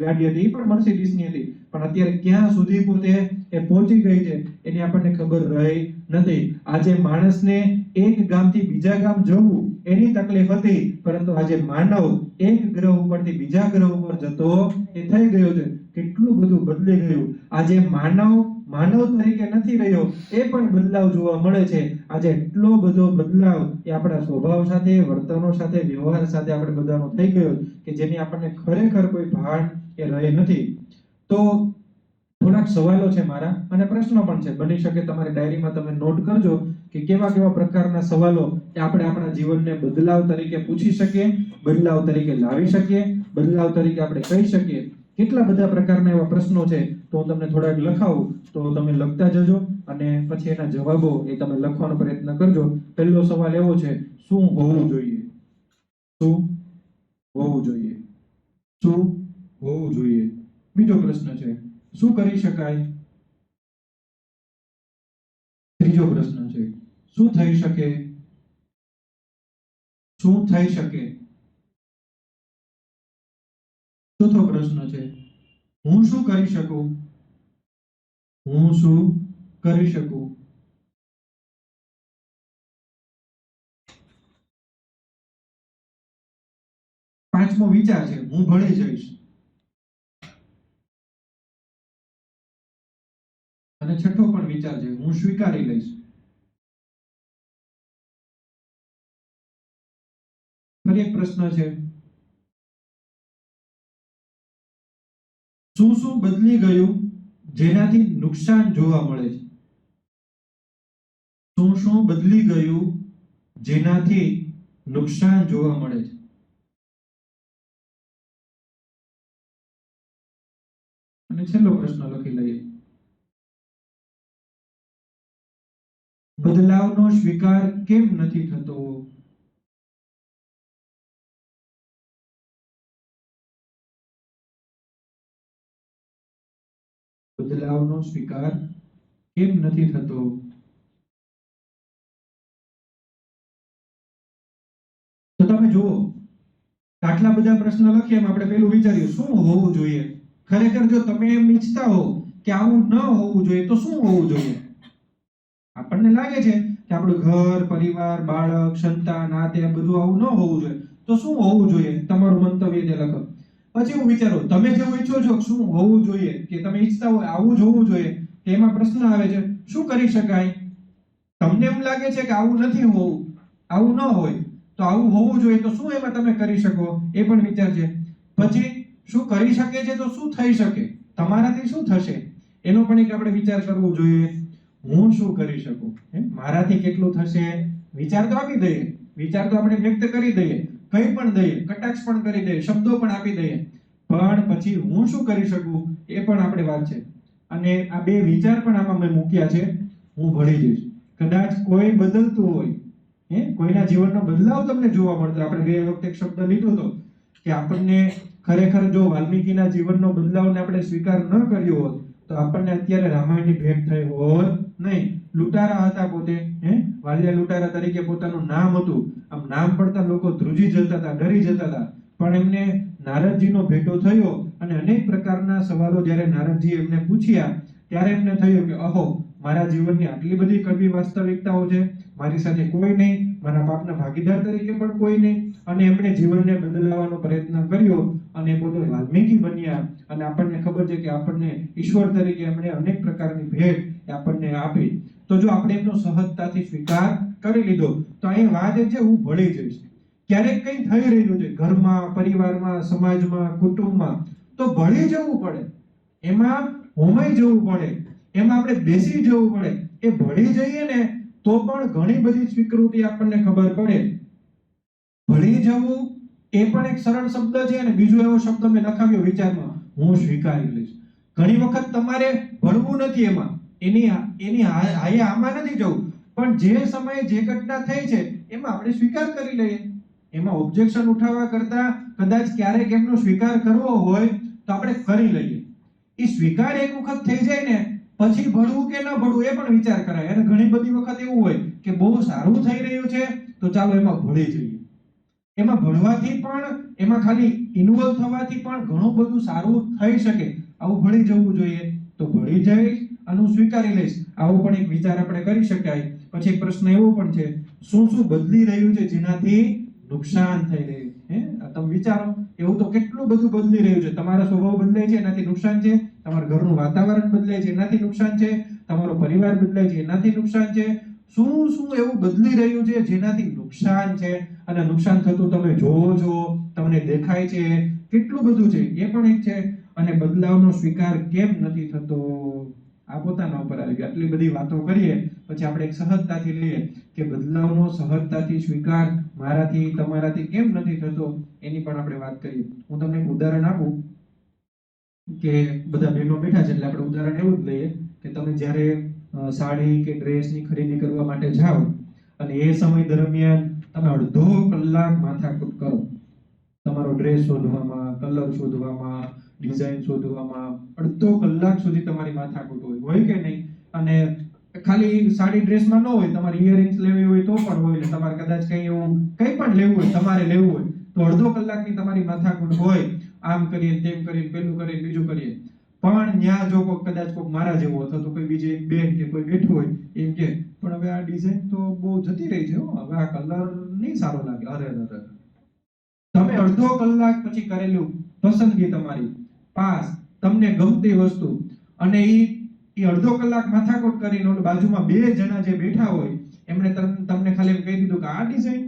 ગાડી હતી, એ પણ મર્સિડીઝની હતી. પણ અત્યારે ક્યાં સુધી પોતે એ પહોંચી ગઈ છે એની આપણને ખબર રહી નથી. આજે માણસને એક ગામથી બીજા ગામ જવું એની તકલીફ હતી, પરંતુ આજે માનવ એક ગ્રહ ઉપરથી બીજા ગ્રહ ઉપર જતો એ થઈ ગયો છે. કેટલું બધું બદલી ગયું. આજે માનવ તરીકે નથી રહ્યો, એ પણ બદલાવ જોવા મળે છે. આજે એટલો બધો બદલાવ એ આપણા સ્વભાવ સાથે, વર્તનો સાથે, વ્યવહાર સાથે આપણે બધાનો થઈ ગયો કે જેની આપણને ખરેખર કોઈ ભાન એ રહે નથી. તો થોડાક સવાલો છે મારા અને પ્રશ્નો પણ છે. બની શકે તમારી ડાયરીમાં તમે નોટ કરજો કે કેવા કેવા પ્રકારના સવાલો કે આપણે આપણા જીવનને બદલાવ તરીકે પૂછી શકીએ, બદલાવ તરીકે લાવી શકીએ, બદલાવ તરીકે આપણે કહી શકીએ. કેટલા બધા પ્રકારના એવા પ્રશ્નો છે. તો હું તમને થોડાક લખાવું તો તમે લખતા જજો અને પછી એના જવાબો એ તમે લખવાનો પ્રયત્ન કરજો. પહેલો સવાલ એવો છે, શું હોવું જોઈએ? શું હોવું જોઈએ? શું હોવું જોઈએ? બીજો પ્રશ્ન છે, શું કરી શકાય? ત્રીજો પ્રશ્ન છે, શું થઈ શકે? શું થઈ શકે? ચોથો પ્રશ્ન છે, હું શું કરી શકું? હું શું કરી શકું? પાંચમો વિચાર છે, હું ભળી જઈશ. અને છઠ્ઠો પણ વિચાર છે, હું સ્વીકારી લઈશ. ફરી એક પ્રશ્ન છે, શું શું બદલી ગયું જેનાથી નુકસાન જોવા મળે છે? શું શું બદલી ગયું જેનાથી નુકસાન જોવા મળે છે? અને છેલ્લો પ્રશ્ન લખી લઈએ, બદલાવનો સ્વીકાર કેમ નથી થતો? બદલાવનો સ્વીકાર કેમ નથી થતો? તો તમે જુઓ, આટલા બધા પ્રશ્ન લખીએ એમ આપણે પહેલું વિચારીએ શું હોવું જોઈએ. ખરેખર જો તમે એમ ઈચ્છતા હો કે આવું ન હોવું જોઈએ તો શું હોવું જોઈએ? આપણને લાગે છે કે આપણું ઘર, પરિવાર, બાળક, સંતાન, આ તે બધું આવું ન હોવું જોઈએ તો શું હોવું જોઈએ? તમારું મંતવ્ય તે લખો. પછી હું વિચારો તમે જેવું ઈચ્છો છો શું હોવું જોઈએ, કે તમે ઈચ્છતા હોય આવું જ હોવું જોઈએ, એમાં પ્રશ્ન આવે છે શું કરી શકાય? તમને એમ લાગે છે કે આવું નથી હોવું, આવું ન હોય તો આવું હોવું જોઈએ તો શું એમાં તમે કરી શકો એ પણ વિચાર છે. પછી શું કરી શકે છે તો શું થઈ શકે, તમારાથી શું થશે એનો પણ એક આપણે વિચાર કરવો જોઈએ. હું શું કરી શકું, મારાથી કેટલું થશે, વિચાર તો આપી દઈએ, વિચાર તો આપણે વ્યક્ત કરી દઈએ, કંઈ પણ દઈએ, કટાક્ષ પણ કરી દઈએ, શબ્દો પણ આપી દઈએ, પણ પછી હું શું કરી શકું એ પણ આપણે વાત છે. અને આ બે વિચાર પણ આમાં મેં મૂક્યા છે. હું ભળી જઈશ. કદાચ કોઈ બદલતું હોય, કોઈના જીવનનો બદલાવ તમને જોવા મળતો. આપણે બે વખતે એક શબ્દ લીધો હતો કે આપણને ખરેખર જો વાલ્મીકીના જીવનનો બદલાવને આપણે સ્વીકાર ન કર્યો હોત તો આપણને અત્યારે રામાયણની ભેટ થઈ હોત નહીં. લૂંટારા હતા પોતે, વાલિયા લૂંટારા તરીકે પોતાનું નામ હતું. આમ નામ પડતા લોકો ધ્રુજી જતા હતા, ડરી જતા હતા. પણ એમને નારદજીનો ભેટો થયો અને અનેક પ્રકારના સવાલો જ્યારે નારદજી એમને પૂછ્યા ત્યારે એમને થયું કે અહો, મારા જીવનની આટલી બધી કડવી વાસ્તવિકતાઓ છે, મારી સાથે કોઈ નહીં, મારા પાપના ભાગીદાર તરીકે પણ કોઈ નહીં. અને એમણે જીવનને બદલાવવાનો પ્રયત્ન કર્યો અને પોતે વાલ્મીકી બન્યા. અને આપણને ખબર છે કે આપણને ઈશ્વર તરીકે એમણે અનેક પ્રકારની ભેટ આપણને આપી. તો જો આપણે એમનો સહજતાથી સ્વીકાર કરી લીધો તો અહીં વાત એ છે હું ભળી જઈશ. ક્યારેક કંઈ થઈ રહ્યું છે ઘરમાં, પરિવારમાં, સમાજમાં, કુટુંબમાં તો ભળી જવું પડે, એમાં હોમાઈ જવું પડે, એમાં આપણે બેસી જવું પડે. એ ભળી જઈએ ને તો પણ ઘણી બધી સ્વીકૃતિ આપણને ખબર પડે. ભળી જવું એ પણ એક સરળ શબ્દ છે અને બીજો એવો શબ્દ મેં લખાવ્યો વિચારમાં, હું સ્વીકારી લઈશ. ઘણી વખત તમારે ભળવું નથી, એની હાએ આમાં નથી જવું, પણ જે સમયે જે ઘટના થઈ છે એમાં આપણે સ્વીકાર કરી લઈએ. એમાં ઓબ્જેક્શન ઉઠાવવા કરતા કદાચ ક્યારેક એમનો સ્વીકાર કરવો હોય તો આપણે કરી લઈએ. એ સ્વીકાર એક વખત થઈ જાય ને પછી ભળવું કે ન ભળવું એ પણ વિચાર કરાય. અને ઘણી બધી વખત એવું હોય કે બહુ સારું થઈ રહ્યું છે તો ચાલો એમાં ભળી જઈએ. એમાં ભળવાથી પણ, એમાં ખાલી ઇન્વોલ્વ થવાથી પણ ઘણું બધું સારું થઈ શકે. આવું ભળી જવું જોઈએ તો ભળી જઈશ અને હું સ્વીકારી લઈશ, આવો પણ એક વિચાર આપણે કરી શકાય. પછી એક પ્રશ્ન એવો પણ છે, શું શું બદલી રહ્યું છે જેનાથી નુકસાન થઈ રહ્યું છે? તમે વિચારો, એવું તો કેટલું બધું બદલી રહ્યું છે. તમારો સ્વભાવ બદલાય છે એનાથી નુકસાન છે, તમારા ઘરનું વાતાવરણ બદલાય છે એનાથી નુકસાન છે, તમારો પરિવાર બદલાય છે એનાથી નુકસાન છે. શું શું એવું બદલી રહ્યું છે જેનાથી નુકસાન છે? અને નુકસાન થતું તમે જોવો છો, તમને દેખાય છે, કેટલું બધું છે એ પણ એક છે. અને બદલાવનો સ્વીકાર કેમ નથી થતો? આ પોતાના ઉપર આવી ગયું. આટલી બધી વાતો કરીએ પછી આપણે એક સહજતાથી લઈએ કે બદલાવનો સહજતાથી સ્વીકાર મારાથી, તમારાથી કેમ નથી થતો એની પણ આપણે વાત કરીએ. હું તમને એક ઉદાહરણ આપું કે બધા બહેનો બેઠા છે એટલે આપણે ઉદાહરણ એવું જ લઈએ કે તમે જ્યારે સાડી કે ડ્રેસની ખરીદી કરવા માટે જાઓ અને એ સમય દરમિયાન તમે અડધો કલાક માથાકૂટ કરો તમારો ડ્રેસ શોધવામાં, કલર શોધવામાં, ડિઝાઇન શોધવામાં, અડધો કલાક સુધી તમારી માથાકૂટ હોય કે નહીં? અને ખાલી સાડી ડ્રેસમાં ન હોય, તમારે ઇયરિંગ્સ લેવી હોય તો પણ હોય, ને તમારે કદાચ કંઈ એવું કંઈ પણ લેવું હોય, તમારે લેવું હોય તો અડધો કલાકની તમારી માથાકૂટ હોય. આમ કરીએ, તેમ કરીએ, પેલું કરીએ, બીજું કરીએ. પણ ત્યાં જો કોઈ કદાચ કોઈ મારા જેવો અથવા તો કોઈ બીજી એક બેન કે કોઈ બેઠું હોય એમ કે પણ હવે આ ડિઝાઇન તો બહુ જતી રહી છે, હવે આ કલર નહીં સારો લાગે. અરે તમે અડધો કલાક પછી કરેલું પસંદગી તમારી પાસ, તમને ગમતી વસ્તુ, અને ઈ અડધો કલાક માથાકૂટ કરીને ઓલી બાજુમાં બે જણા જે બેઠા હોય એમણે તમને ખાલી એમ કહી દીધું કે આ ડિઝાઇન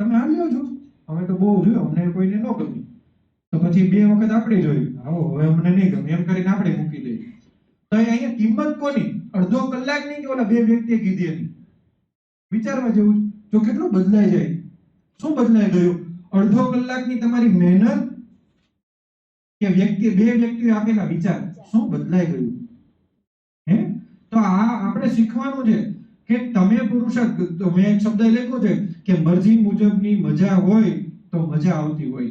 તમે આ લ્યો છો, અમે તો બહુ જોયું, અમને કોઈને ન ગમી. તો પછી બે વખત આપણે જોયું, આવો હવે અમને નહીં ગમે એમ કરીને આપણે મૂકી દઈએ. તો અહીંયા કિંમત કોની? અડધો કલાકની કે ઓલા બે વ્યક્તિએ કીધી એની? વિચારવા જેવું. જો કેટલું બદલાઈ જાય. શું બદલાઈ ગયું? અડધો કલાકની તમારી મહેનત કે બે વ્યક્તિઓ આપેલા વિચાર, શું બદલાઈ ગયું? તો આ આપણે શીખવાનું છે કે તમે પુરુષાર્થ, તો મેં એક શબ્દ લખ્યો છે કે મરજી મુજબની મજા હોય તો મજા આવતી હોય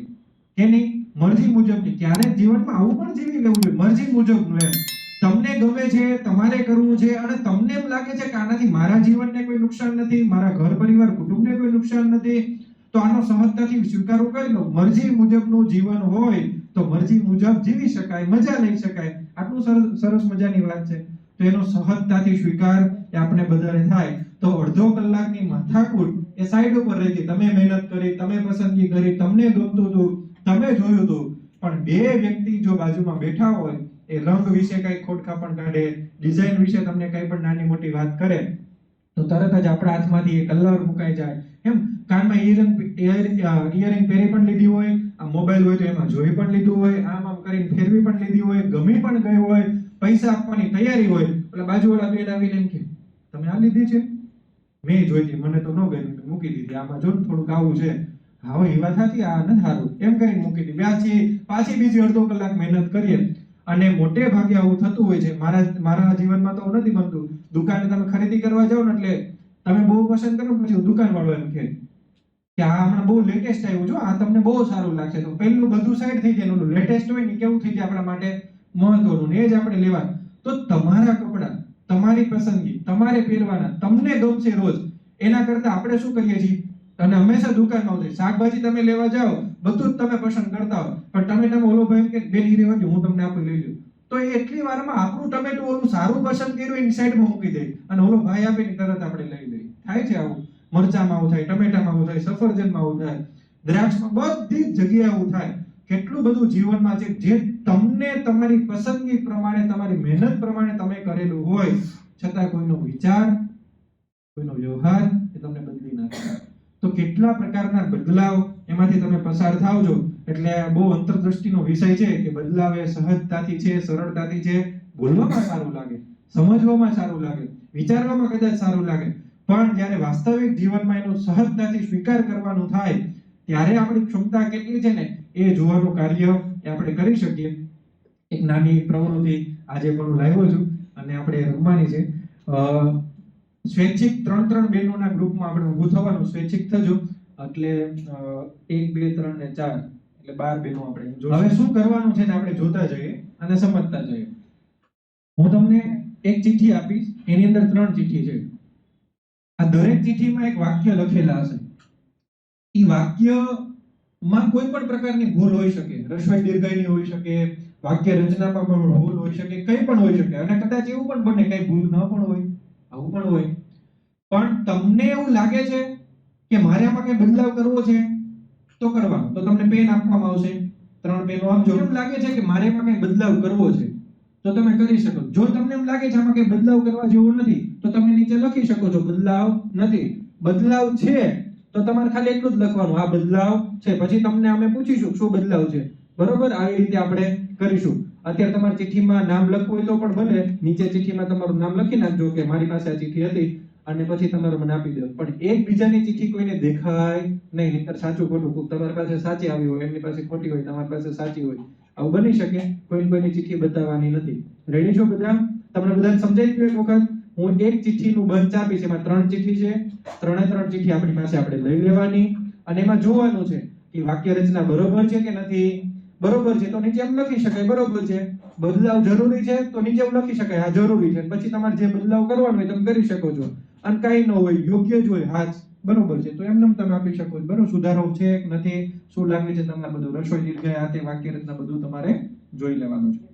કે નહીં? મરજી મુજબની. ક્યારેક જીવનમાં આવું પણ જીવી લેવું જોઈએ, મરજી મુજબનું. તમને ગમે છે, તમારે કરવું છે અને તમને એમ લાગે છે કે આનાથી મારા જીવનને કોઈ નુકસાન નથી, મારા ઘર પરિવાર કુટુંબને કોઈ નુકસાન નથી, તો આનો સહજતાથી સ્વીકાર કરી લો. મરજી મુજબનું જીવન હોય તો મરજી મુજબ જીવી શકાય, મજા લઈ શકાય. આટલું સરસ મજાની વાત છે. તો એનો સહજતાથી સ્વીકાર એ આપણે બધાને થાય તો અડધો કલાકની માથાકૂટ એ સાઈડ ઉપર રહી ગઈ. તમે મહેનત કરી, તમે પસંદગી કરી, તમને ગમતું હતું, તમે જોયું હતું, પણ બે વ્યક્તિ જો બાજુમાં બેઠા હોય, એ રંગ વિશે કઈ ખોટખાપણ કાઢે, ડિઝાઇન વિશે તમને કઈ પણ નાની મોટી વાત કરે, તો તરત જ આપણા હાથમાંથી એ કલર મુકાઈ જાય. એમ કાનમાં ઇયરિંગ પહેરી પણ લીધી હોય, આ મોબાઈલ હોય તો એમાં જોઈ પણ લીધું હોય, આમ કરીને ફેરવી પણ લીધી હોય, ગમી પણ ગઈ હોય, પૈસા આપવાની તૈયારી હોય, એટલે બાજુવાળા બેન આવીને એમ કે તમે આ લીધી છે? મેં જોઈ હતી, મને તો ન ગમી, મૂકી દીધી. આમાં જો થોડુંક આવું છે. હા એ વાત સાચી, આ નથી સારું, એમ કરીને મૂકી દીધી. પાછી બીજી અડધો કલાક મહેનત કરીએ. અને મોટે ભાગે આવું થતું હોય છે. મારા જીવનમાં તો નથી બનતું. દુકાને તમે ખરીદી કરવા જાઓ ને એટલે તમે બહુ પસંદ કરો, પછી દુકાનવાળો એમ કહે કે આ હમણાં બહુ લેટેસ્ટ આવ્યું છે, આ તમને બહુ સારું લાગશે. તો પેલું બધું સાઈડ થઈ જાય, ઓલું લેટેસ્ટ હોય ને કેવું થઈ જાય આપણા માટે મહત્વનું, એ જ આપણે લેવા. તો તમારા કપડા, તમારી પસંદગી, તમારે પહેરવાના, તમને ગમશે રોજ, એના કરતા આપણે શું કરીએ છીએ, અને હંમેશા દુકાનમાં હોય, શાકભાજી તમે લેવા જાઓ, બધું જ તમે પસંદ કરતા હો, પણ ટમેટામાં ઓલો ભાઈ કે બેન ઈ રહેવા દો, હું તમને આપી લઈ લઉં. તો એ એટલી વારમાં આપણું ટમેટું ઓલું સારું પસંદ કર્યું એની સાઈડમાં મૂકી દે, અને ઓલો ભાઈ આપે ને તરત આપણે લઈ લઈએ. થાય છે આવું. મરચામાં આવું થાય, ટમેટામાં આવું થાય, સફરજનમાં આવું થાય, દ્રાક્ષમાં, બધી જ જગ્યાએ આવું થાય. કેટલું બધું જીવનમાં છે જે તમને તમારી પસંદગી પ્રમાણે, તમારી મહેનત પ્રમાણે તમે કરેલું હોય, છતાં કોઈનો વિચાર, કોઈનો વ્યવહાર એ તમને બદલી નાખે. તો કેટલા પ્રકારના બદલાવ એમાંથી તમે પસાર થાવ છો. એટલે બહુ અંતરદ્રષ્ટિનો વિષય છે કે બદલાવ એ સહજતાથી છે, સરળતાથી છે. બોલવામાં સારું લાગે, સમજવામાં સારું લાગે, વિચારવામાં કદાચ સારું લાગે, પણ જ્યારે વાસ્તવિક જીવનમાં એનો સહજતાથી સ્વીકાર કરવાનું થાય ત્યારે આપણી ક્ષમતા કેટલી છે ને એ જોવાનું કાર્ય એ આપણે કરી શકીએ. એક નાની પ્રવૃત્તિ આજે પણ હું લાવ્યો છું અને આપણે રમવાની છે. સ્વૈચ્છિક 3 બહેનોના ગ્રુપમાં આપણે ઊભું થવાનું, સ્વૈચ્છિક થજો. એટલે 1 2 3 ને 4 એટલે 12 બહેનો આપણે. હવે શું કરવાનું છે ને આપણે જોતા જઈએ અને સમજતા જઈએ. હું તમને એક ચિઠ્ઠી આપીશ, એની અંદર 3 ચિઠ્ઠી છે. આ દરેક ચિઠ્ઠીમાં એક વાક્ય લખેલા હશે. ઈ વાક્યમાં કોઈ પણ પ્રકારની ભૂલ હોઈ શકે, રસ્વઈ દીર્ઘઈની હોઈ શકે, વાક્ય રચનામાં પણ ભૂલ હોઈ શકે, કંઈ પણ હોઈ શકે, અને કદાચ એવું પણ બને કઈ ભૂલ ન પણ હોય, આવું પણ હોય. પણ તમને એવું લાગે છે કે મારે આમાં કઈ બદલાવ કરવો છે તો કરવાનો, તો તમને પેન આપવામાં આવશે. 3 પેનો આપજો. એમ લાગે છે કે મારે એમાં કઈ બદલાવ કરવો છે તો તમે કરી શકો. જો તમને એમ લાગે છે આમાં કઈ બદલાવ કરવા જેવું નથી, તો તમે નીચે લખી શકો છો બદલાવ નથી. બદલાવ છે તો તમારે ખાલી એટલું જ લખવાનું, આ બદલાવ છે. પછી તમને અમે પૂછીશું શું બદલાવ છે, બરોબર? આવી રીતે આપણે કરીશું. અત્યારે તમારી ચિઠ્ઠીમાં નામ લખવું હોય તો પણ ભલે, નીચે ચિઠ્ઠીમાં તમારું નામ લખી નાખજો કે મારી પાસે આ ચિઠ્ઠી હતી, અને પછી તમારે મને આપી દો. પણ એકબીજાની ચિઠ્ઠી કોઈને દેખાય નહીં, નહીંતર સાચું ખોટું, તમારી પાસે સાચી આવી હોય, એમની પાસે ખોટી હોય, તમારી પાસે સાચી હોય, આવું બની શકે. કોઈની ચિઠ્ઠી બતાવવાની નથી. રેડી છો બધા? તમને બધાને સમજાઈ ગયું એક વખત? હું એક ચિઠ્ઠીનું બંચ આપીશ, એમાં 3 ચિઠ્ઠી છે. 3 ચિઠ્ઠી આપણી પાસે આપણે લઈ લેવાની, અને એમાં જોવાનું છે કે વાક્ય રચના બરોબર છે કે નથી. બરોબર છે તો નીચે એમ લખી શકાય બરોબર છે. બદલાવ જરૂરી છે તો નીચે એમ લખી શકાય આ જરૂરી છે. પછી તમારે જે બદલાવ કરવાનો હોય તમે કરી શકો છો, અને કાંઈ ન હોય, યોગ્ય જ હોય, હા બરોબર છે તો એમને તમે આપી શકો છો. બરોબર, સુધારો છે કે નથી, શું લાગે છે તમારે, બધું રસોઈ દીર્ઘ આ તે વાક્ય રચના બધું તમારે જોઈ લેવાનું છે.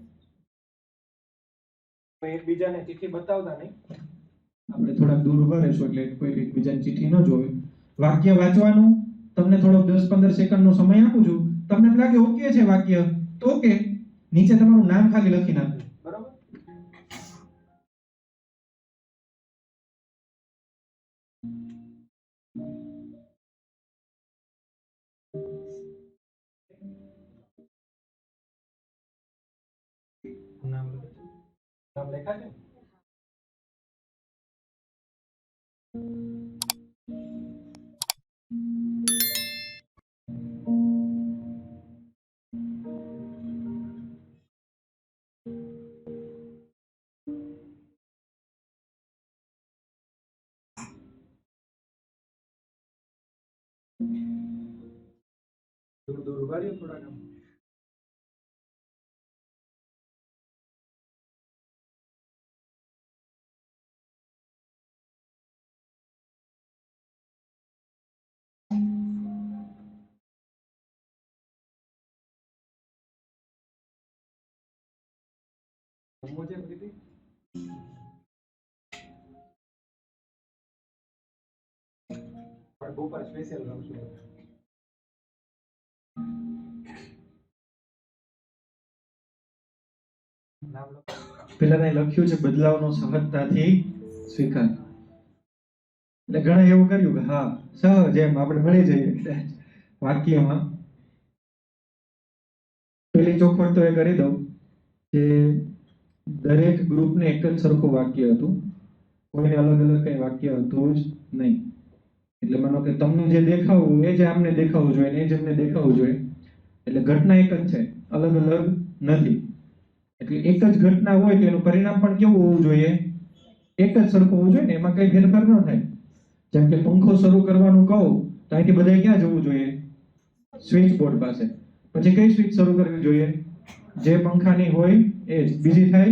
એકબીજાને ચિઠ્ઠી બતાવતા નહીં, આપણે થોડા દૂર ઉભા રહેશું એટલે કોઈ એકબીજાની ચિઠ્ઠી ન જોવે. વાક્ય વાંચવાનું તમને થોડો 10-15 સેકન્ડનો સમય આપું છું. તમને એમ લાગે ઓકે છે વાક્ય તો ઓકે, નીચે તમારું નામ ખાલી લખી નાખજો, બરાબર? નામ લખ્યા છે? દૂર દૂર ઉભા રહ્યો થોડા કામ. પેલા મેં લખ્યું છે બદલાવનો સહજતાથી સ્વીકાર. એટલે ઘણા એવું કર્યું કે હા સહજ એમ આપણે મળી જઈએ એટલે વાક્યમાં. પેલી ચોખવટ તો એ કરી દઉં કે દરેક ગ્રુપને એક જ સરખું વાક્ય હતું, કોઈને અલગ અલગ કઈ વાક્ય હતું જ નહીં. એટલે માનો કે તમને જે દેખાવું એ જ આમને દેખાવું જોઈએ ને એ જ અમને દેખાવું જોઈએ. એટલે ઘટના એક જ છે, અલગ અલગ નથી. એટલે એક જ ઘટના હોય તો એનું પરિણામ પણ કેવું હોવું જોઈએ? એક જ સરખું હોવું જોઈએ ને, એમાં કઈ ફેરફાર ન થાય. જેમ કે પંખો શરૂ કરવાનું કહું તો અહીંથી બધાએ ક્યાં જવું જોઈએ? સ્વિચ બોર્ડ પાસે. પછી કઈ સ્વિચ શરૂ કરવી જોઈએ? જે પંખાની હોય એ જ, બીજી થાય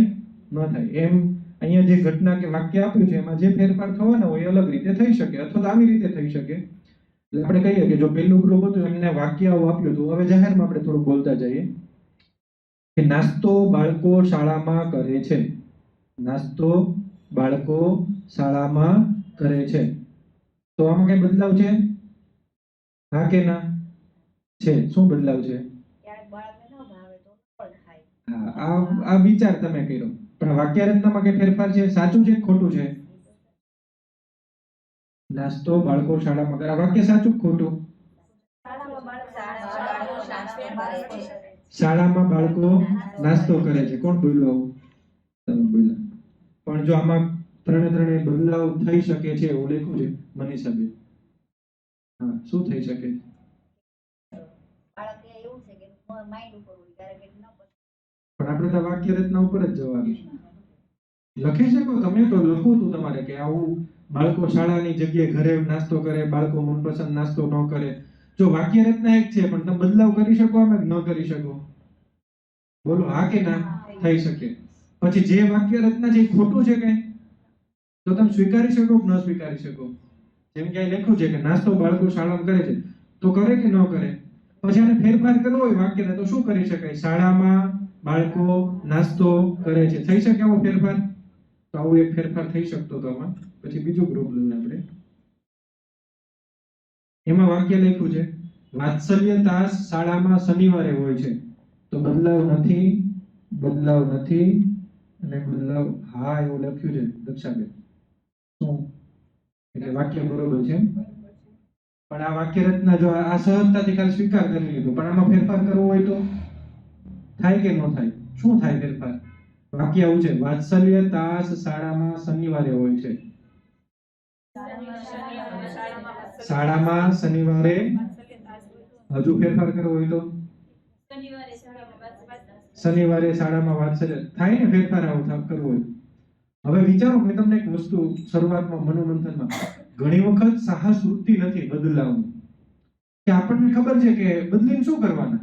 ન થાય. એમ અહીંયા જે ઘટના કે વાક્ય આપ્યું છે એમાં જે ફેરફાર થવાના હોય એ અલગ રીતે થઈ શકે અથવા તો આવી રીતે થઈ શકે. એટલે આપણે કહીએ કે જો પહેલું ગ્રુપ હતું એમને વાક્ય આવું આપ્યું હતું, હવે જાહેરમાં આપણે થોડું બોલતા જઈએ કે નાસ્તો બાળકો શાળામાં કરે છે. નાસ્તો બાળકો શાળામાં કરે છે. તો આમાં કઈ બદલાવ છે? હા કે ના? છે. શું બદલાવ છે? ક્યારેક બાળકને ન ભાવે તો પણ ખાય. હા, આ વિચાર તમે કર્યો, પણ વાક્ય રચનામાં કઈ ફેરફાર છે? સાચું છે કે ખોટું છે? નાસ્તો બાળકો શાળામાં કરે. આ વાક્ય સાચું કે ખોટું? શાળામાં બાળકો નાસ્તો કરે છે. કોણ બોલ્યું? તમે બોલ્યા. પણ જો આમાં ત્રણે બદલાવ થઈ શકે છે એવું લખ્યું છે મનીષાબેન. હા, શું થઈ શકે? બાળકે એવું છે કે માઇન્ડ ઉપર હોય ક્યારેક ન પસંદ. પણ આપણે તો વાક્ય રચના ઉપર જ જવાનું છે. લખી શકો તમે, તો લખવું હતું તમારે કે આવું બાળકો શાળાની જગ્યાએ ઘરે નાસ્તો કરે, બાળકો મનપસંદ નાસ્તો ન કરે. જો વાક્ય રચના એક છે પણ તમે બદલાવ કરી શકો આમાં કે ન કરી શકો? બોલો હા કે ના? થઈ શકે. પછી જે વાક્ય રચના છે એ ખોટું છે કઈ, તો તમે સ્વીકારી શકો કે ન સ્વીકારી શકો? જેમ કે અહીં લખ્યું છે કે નાસ્તો બાળકો શાળામાં કરે છે, તો કરે કે ન કરે? પછી આને ફેરફાર કરવો હોય વાક્યને તો શું કરી શકાય? શાળામાં બાળકો નાસ્તો કરે છે. થઈ શકે આવો ફેરફાર? તો આવો એક ફેરફાર થઈ શકતો તો આમાં. પછી બીજું ગ્રુપ લઈએ આપણે. એમાં વાક્ય લખ્યું છે વાત્સલ્ય તાસ શાળામાં શનિવારે હોય છે. તો બદલાવ નથી અને બદલાવ હા એવું લખ્યું છે દક્ષાબેન. શું? એટલે વાક્ય બરોબર છે. પણ આ વાક્ય રચના જો આ સહજતાથી ખાલી સ્વીકાર કરી લીધું, પણ આમાં ફેરફાર કરવો હોય તો થાય કે ન થાય? શું થાય ફેરફાર? વાક્ય આવું છે વાત્સલ્ય તાસ શાળામાં શનિવારે હોય છે. શાળામાં શનિવારે હજુ ફેરફાર કરવો હોય તો શનિવારે શાળામાં વાત્સલ્ય થાય ને? ફેરફાર આવો કરવો હોય. હવે વિચારો, મેં તમને એક વસ્તુ શરૂઆતમાં મનોમંથનમાં, ઘણી વખત સાહસ વૃત્તિ નથી બદલાવની. કે આપણને ખબર છે કે બદલીને શું કરવાના.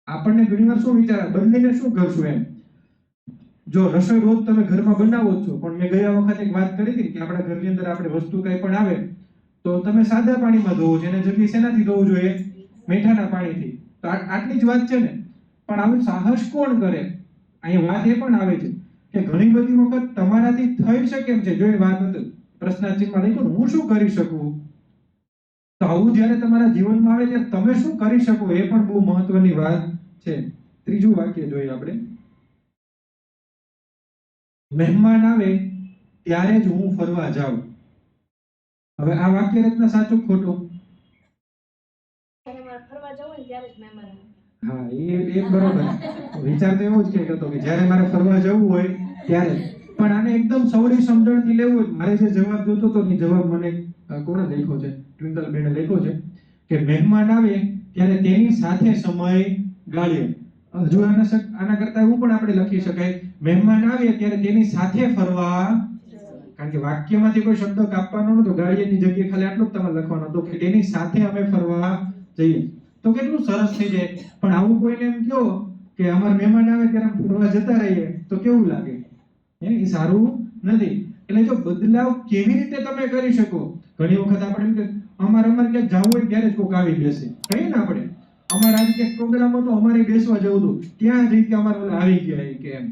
આપણને ઘણીવાર શું વિચાર, બદલીને શું કરશું એમ. જો રસોઈ રોજ તમે ઘરમાં બનાવો છો, પણ મેં ગયા વખતે એક વાત કરી હતી કે આપણા ઘરની અંદર આપણે વસ્તુ કંઈ પણ આવે તો તમે સાદા પાણીમાં ધોવો છો, એને જલ્દી શેનાથી ધોવું જોઈએ? મીઠાના પાણીથી. તો આટલી જ વાત છે ને. પણ આવું સાહસ કોણ કરે? અહીંયા વાત એ પણ આવે છે કે ઘણી બધી વખત તમારાથી થઈ શકે એમ છે. જો એ વાત હતી પ્રશ્નાર્થમાં લખ્યું હું શું કરી શકું, તો આવું જ્યારે તમારા જીવનમાં આવે ત્યારે તમે શું કરી શકો એ પણ બહુ મહત્વની વાત છે. ત્રીજું વાક્ય જોઈએ આપણે. મહેમાન આવે ત્યારે જ હું ફરવા જાઉં. હવે આ વાક્ય રચના સાચું ખોટું? ફરવા જવું હોય ત્યારે જ મહેમાન આવે. હા, એ બરોબર. વિચાર તો એવો જ કે હતો કે જ્યારે મારે ફરવા જવું હોય ત્યારે. પણ આને એકદમ સવળી સમજણથી લેવું હોય, મારે જે જવાબ જોતો હતો એ જવાબ મને કોણે લખ્યો છે? ટ્વિંકલ બેને લખ્યો છે કે મહેમાન આવે ત્યારે તેની સાથે સમય ગાળ્યો. હજુ આના કરતા એવું પણ આપણે લખી શકાય, મહેમાન આવે ત્યારે તેની સાથે ફરવા. કારણ કે વાક્યમાંથી કોઈ શબ્દ કાપવાનો નતો, ગાળિયાની જગ્યાએ ખાલી આટલું જ તમારે લખવાનું હતું કે તેની સાથે અમે ફરવા જઈએ. તો કેટલું સરસ થઈ જાય. પણ આવું કોઈને એમ કહો કે અમારા મહેમાન આવે ત્યારે ફરવા જતા રહીએ તો કેવું લાગે? એ સારું નથી. એટલે જો બદલાવ કેવી રીતે તમે કરી શકો? ઘણી વખત આપણે એમ કે અમારે ક્યાંક જવું હોય ત્યારે જ કોક આવી બેસે, કહીએ ને આપણે અમારે આજે ક્યાંક પ્રોગ્રામ હતો, અમારે બેસવા જવું હતું, ત્યાં જઈ કે અમારે ઓલા આવી ગયા ઈ કે એમ.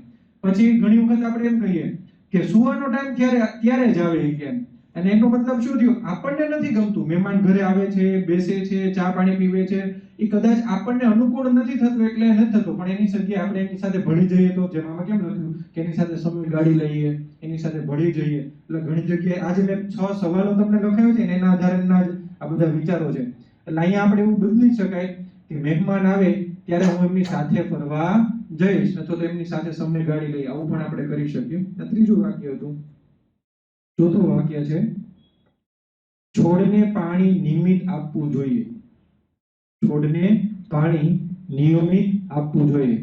પછી ઘણી વખત આપણે એમ કહીએ કે સુવાનો ટાઈમ ત્યારે જ આવે ઈ કે એમ. અને એનો મતલબ શું થયો? આપણને નથી ગમતું, મહેમાન ઘરે આવે છે, બેસે છે, ચા પાણી પીવે છે, એ કદાચ આપણને અનુકૂળ નથી થતું એટલે નથી થતું, પણ એની જગ્યાએ આપણે એની સાથે ભળી જઈએ તો, જેમ આમાં કેમ લખ્યું કે એની સાથે સમય ગાડી લઈએ, એની સાથે ભળી જઈએ. એટલે ઘણી જગ્યાએ આજે મેં 6 સવાલો તમને લખાવ્યા છે ને, એના આધારેના જ આ બધા વિચારો છે. એટલે અહીંયા આપણે એવું બદલી શકાય કે મહેમાન આવે ત્યારે હું એમની સાથે ફરવા જઈશ, અથવા તો એમની સાથે સમય ગાડી લઈ, આવું પણ આપણે કરી શકીએ. આ ત્રીજું વાક્ય હતું. ચોથું વાક્ય છે, છોડને પાણી નિયમિત આપવું જોઈએ. છોડને પાણી નિયમિત આપવું જોઈએ.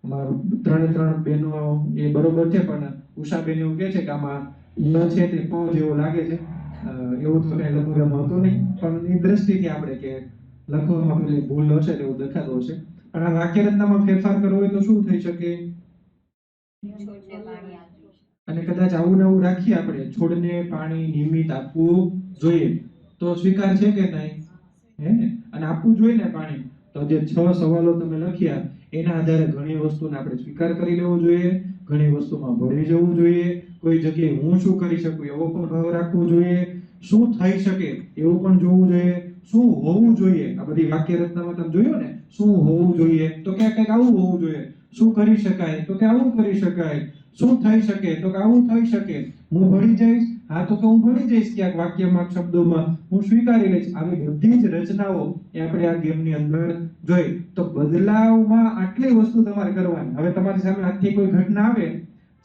અમારું 3 બહેનો એ બરોબર છે, પણ ઉષાબેન એવું કહે છે કે આમાં ન છે તે પ જેવો લાગે છે. એવું તો કઈ લખવામાં હોતું નહીં, પણ એ દ્રષ્ટિથી આપણે કે લખવામાં પેલી ભૂલ હશે તેવું દેખાતું હશે. પણ આ વાક્ય રચનામાં ફેરફાર કરવો હોય તો શું થઈ શકે? અને કદાચ આવું ને આવું રાખીએ આપણે, છોડને પાણી નિયમિત આપવું જોઈએ, તો સ્વીકાર છે કે નહીં? હે ને? અને આપવું જોઈએ ને પાણી. તો જે 6 સવાલો તમે લખ્યા એના આધારે ઘણી વસ્તુને આપણે સ્વીકાર કરી લેવો જોઈએ, ઘણી વસ્તુમાં ભળી જવું જોઈએ, કોઈ જગ્યાએ હું શું કરી શકું એવો પણ ભાવ રાખવો જોઈએ, શું થઈ શકે એવું પણ જોવું જોઈએ, શું હોવું જોઈએ. આ બધી વાક્ય રચનામાં તમે જોયું ને, શું હોવું જોઈએ તો કે કંઈક આવું હોવું જોઈએ, શું કરી શકાય તો કે આવું કરી શકાય, શું થઈ શકે તો કે આવું થઈ શકે, હું ભળી જઈશ, હા તો કે હું ભળી જઈશ ક્યાંક વાક્યમાં, શબ્દોમાં હું સ્વીકારી લઈશ. આવી બધી જ રચનાઓ એ આપણે આ ગેમની અંદર જોઈ. તો બદલાવમાં આટલી વસ્તુ તમારે કરવાની. હવે તમારી સામે આજથી કોઈ ઘટના આવે,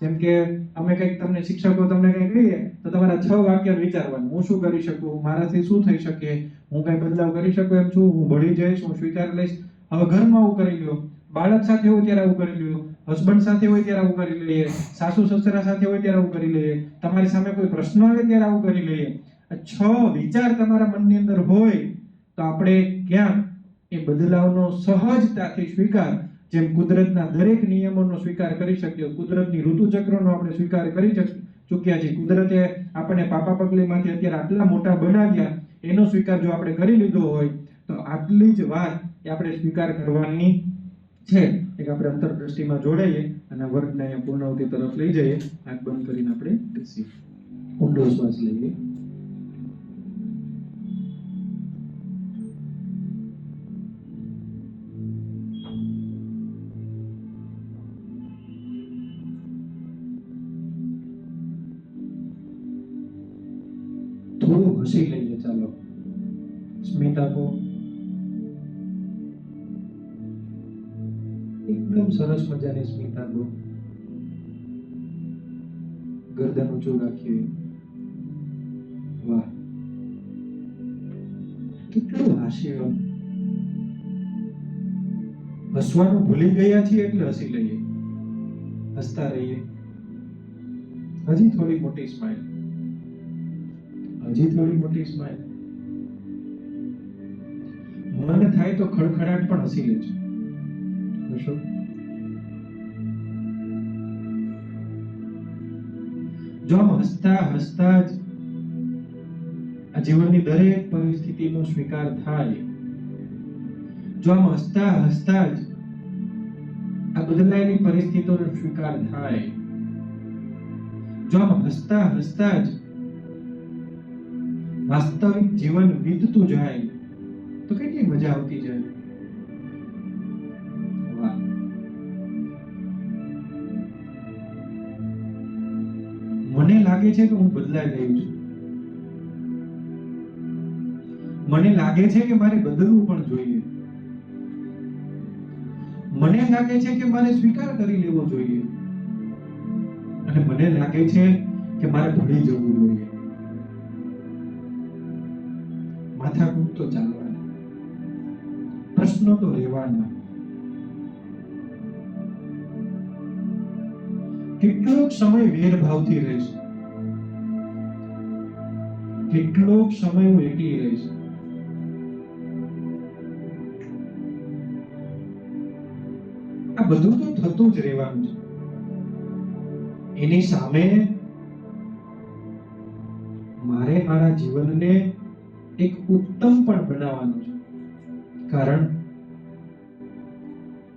જેમ કે અમે કંઈક તમને શિક્ષકો તમને કંઈક કહીએ તો તમારા 6 વાક્ય વિચારવાનું, હું શું કરી શકું, મારાથી શું થઈ શકે, હું કઈ બદલાવ કરી શકું એમ છું, હું ભળી જઈશ, હું સ્વીકારી લઈશ. હવે ઘરમાં આવું કરી લ્યો, બાળક સાથે હોય ત્યારે આવું કરી લ્યો, હસબન્ડ સાથે હોય ત્યારે આવું કરી લઈએ, સાસુ સસરા સાથે હોય ત્યારે આવું કરી લઈએ, તમારી સામે કોઈ પ્રશ્ન આવે ત્યારે આવું કરી લઈએ. 6 વિચાર તમારા મનની અંદર હોય તો આપણે ક્યાંક એ બદલાવનો સહજતાથી સ્વીકાર, જેમ કુદરતના દરેક નિયમોનો સ્વીકાર કરી શકીએ, કુદરતની ઋતુચક્રનો આપણે સ્વીકાર કરી ચૂક્યા છીએ, કુદરતે આપણને પાપા પગલીમાંથી અત્યારે આટલા મોટા બનાવ્યા, એનો સ્વીકાર જો આપણે કરી લીધો હોય તો આટલી જ વાત એ આપણે સ્વીકાર કરવાની છે. એક આપણે અંતરદ્રષ્ટિમાં જોડાઈએ અને વર્ગને અહીંયા પૂર્ણાવતિ તરફ લઈ જઈએ. આંખ બંધ કરીને આપણે બેસીએ, ઊંડો શ્વાસ લઈએ. થોડું હસી લઈએ. ચાલો સ્મિત આપો. એકદમ સરસ મજાની સ્મિત આપો. ગરદન ઊંચું રાખીએ. વાહ, કેટલું હાસ્ય. હસવાનું ભૂલી ગયા છીએ એટલે હસી લઈએ, હસતા રહીએ. હજી થોડી મોટી સ્માઈલ, હજી થોડી મોટી સ્માઈલ. મન થાય તો ખડખડાટ પણ હસી લેજો. હસો. જો આમ હસતા હસતા જ આ જીવનની દરેક પરિસ્થિતિનો સ્વીકાર થાય, જો આમ હસતા હસતા જ આ બદલાયેલી પરિસ્થિતિનો સ્વીકાર થાય, જો આમ હસતા હસતા જ વાસ્તવિક જીવન વીતતું જાય તો કેટલી મજા આવતી જાય. વાહ. મને લાગે છે કે હું બદલાઈ ગયો છું. મને લાગે છે કે મારે બદલવું પણ જોઈએ. મને લાગે છે કે મારે સ્વીકાર કરી લેવો જોઈએ. અને મને લાગે છે કે મારે ભૂલી જવું જોઈએ. માથાકૂટ તો ચાલવાના, પ્રશ્નો તો રહેવાના. કેટલોક સમય વેરભાવથી રહીશ, કેટલોક સમય હું એકલી રહીશ. આ બધું તો થતું જ રહેવાનું છે. એની સામે મારે મારા જીવનને એક ઉત્તમ પણ બનાવવાનું છે. કારણ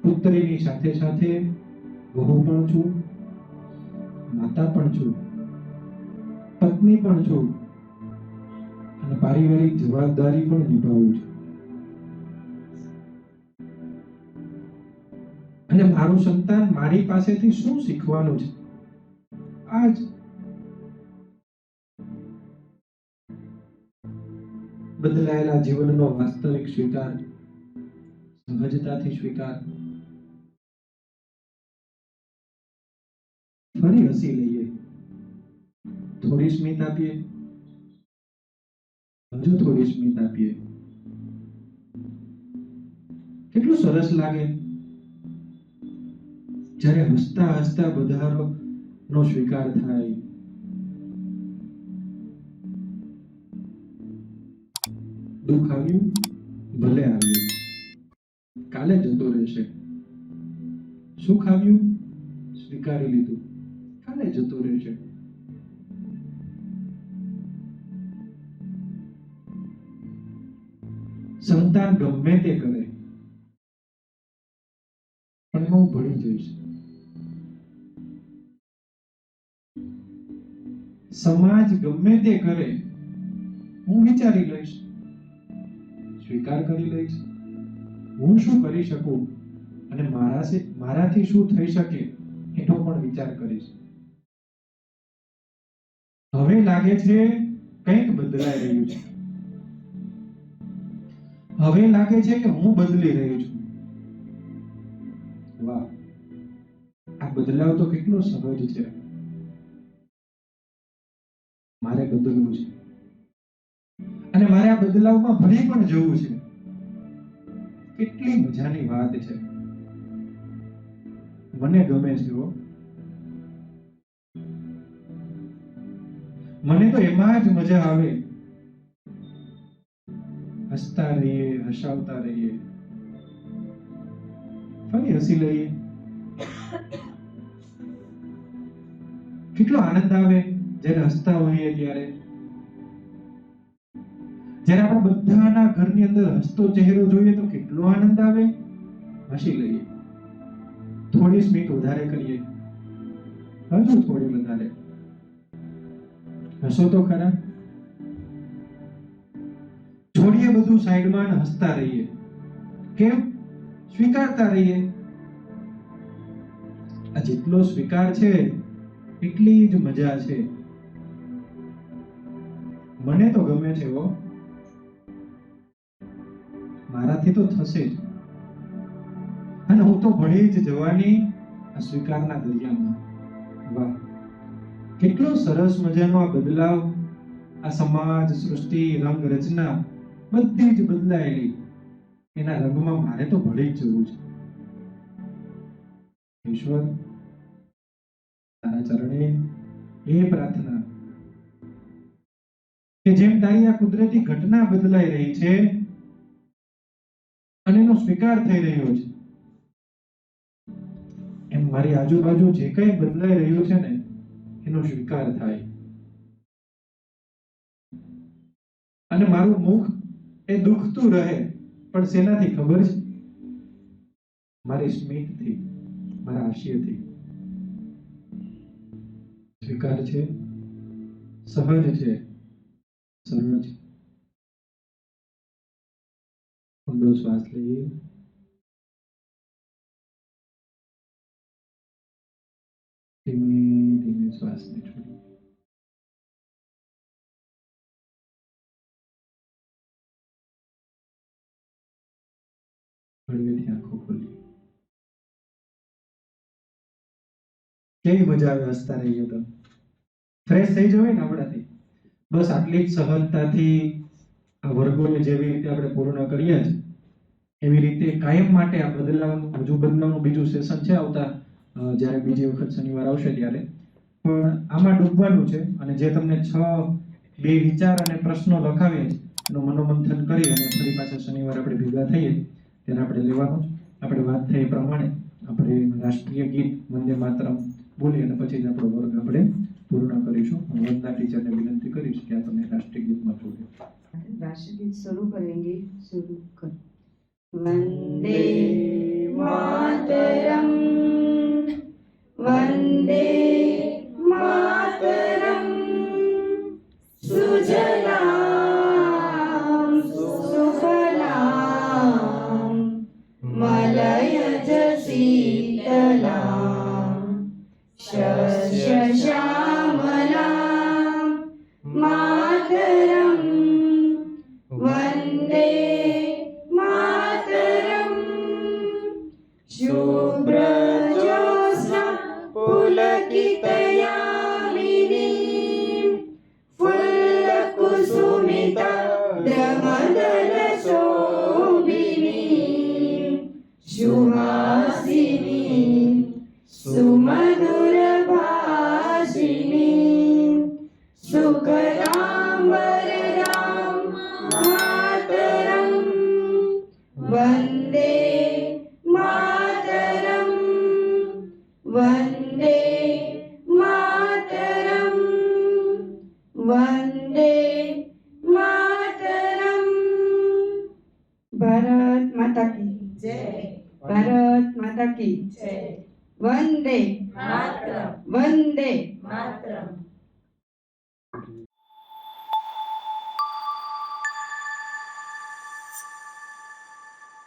પુત્રીની સાથે સાથે વહુ પણ છું, માતા પણ છું, પત્ની પણ છું અને પારિવારિક જવાબદારી પણ નિભાવું છું. અને મારું સંતાન મારી પાસેથી શું શીખવાનું છે, આજ બદલાયેલા જીવનનો વાસ્તવિક સ્વીકાર, સહજતાથી સ્વીકાર. ફરી હસી લઈએ, થોડી સ્મિત આપીએ, હજુ થોડી સ્મિત આપીએ. કેટલું સરસ લાગે જ્યારે હસતા હસતા બધાનો સ્વીકાર થાય. દુઃખ આવ્યું, ભલે આવ્યું, કાલે જતો રહેશે. સુખ આવ્યું, સ્વીકારી લીધું, કાલે જતો રહેશે. સંતાન ગમે તે કરે પણ હું ભળી જઈશ. સમાજ ગમે તે કરે હું વિચારી લઈશ, સ્વીકાર કરી લઈશ. હું શું કરી શકું અને મારાથી શું થઈ શકે એનો પણ વિચાર કરીશ. હવે લાગે છે કંઈક બદલાઈ રહ્યું છે. હવે લાગે છે કે હું બદલી રહ્યો છું. વાહ, આ બદલાવ તો કેટલો સહજ છે. મારે બદલવું છે અને મારે આ બદલાવમાં ભળી પણ જવું છે. કેટલી મજાની વાત છે. મને ગમે છે હો. મને તો એમાં જ મજા આવે. હસતા રહીએ, હસાવતા રહીએ. ફરી હસી લઈએ. કેટલો આનંદ આવે જ્યારે હસતા હોઈએ ત્યારે. જ્યારે આપણા બધાના ઘરની અંદર હસતો ચહેરો જોઈએ તો કેટલો આનંદ આવે. હસી લઈએ, થોડી સ્મિત વધારે કરીએ, હજુ થોડી વધારે. હસો તો ખરા. છોડીએ બધું સાઈડમાં અને હસતા રહીએ. કેમ? સ્વીકારતા રહીએ. આ જેટલો સ્વીકાર છે એટલી જ મજા છે. મને તો ગમે છે હો. મારાથી તો થશે જ. અને હું તો ભળી જ જવાની આ સ્વીકારના દરિયામાં. વાહ, કેટલો સરસ મજાનો આ બદલાવ. આ સમાજ, સૃષ્ટિ, રંગ, રચના બધી જ બદલાયેલી. એના રંગમાં મારે તો ભળી જ જવું છે. ઈશ્વર, તારા ચરણે એ પ્રાર્થના કે જેમ તારી આ કુદરતી ઘટના બદલાઈ રહી છે અને એનો સ્વીકાર થઈ રહ્યો છે, એમ મારી આજુબાજુ જે કંઈ બદલાઈ રહ્યું છે ને એનો સ્વીકાર થાય. અને મારું મુખ એ દુખતું રહે, પણ શેનાથી ખબર છે? મારી સ્મિતથી, મારા હાસ્યથી. સ્વીકાર છે, સહજ છે, સરળ છે. ઊંડો શ્વાસ લઈએ. ધીમે ધીમે શ્વાસને છોડીએ. હળવેથી આંખો ખોલીએ. કેવી મજા આવે હસતા રહીએ તો. ફ્રેશ થઈ જવાય ને આપણાથી. બસ આટલી જ સહજતાથી આ વર્ગોને જેવી રીતે આપણે પૂર્ણ કર્યા છે એવી રીતે કાયમ માટે આ બદલાવનું બીજું સેશન છે આવતા જ્યારે બીજી વખત શનિવાર આવશે ત્યારે. પણ આમાં ડૂબવાનું છે અને જે તમને 2 વિચાર અને પ્રશ્નો લખાવ્યા છે એનું મનોમંથન કરી અને ફરી પાછા શનિવાર આપણે ભેગા થઈએ ત્યારે આપણે લેવાનું. આપણે વાત થઈ એ પ્રમાણે આપણે રાષ્ટ્રીય ગીત વંદે માતરમ બોલી અને પછી જ આપણો વર્ગ આપણે પૂર્ણ કરીશું. હું વંદના ટીચરને વિનંતી કરીશ કે આ તમે રાષ્ટ્રીય ગીતમાં જોડો. राष्ट्रगीत शुरू करेंगे। शुरू कर। વંદે માતરમ વંદે માતરમ સુજલામ સુફલામ મલયજ શીતલામ શસ્ય શ્યામલામ માતરમ વંદે માતરમ શુભ્રજોત્સ્ના પુલકિતયામિનીં ફુલ્લકુસુમિતા દ્રમદલશોભિનીં સુહાસિનીં સુમધુરભાષિનીં સુખદાં વરદાં માતરમ વંદે માતરમ વંદે માતરમ વંદે માતરમ ભારત માતા કી જય ભારત માતા કી જય વંદે માતરમ વંદે માતરમ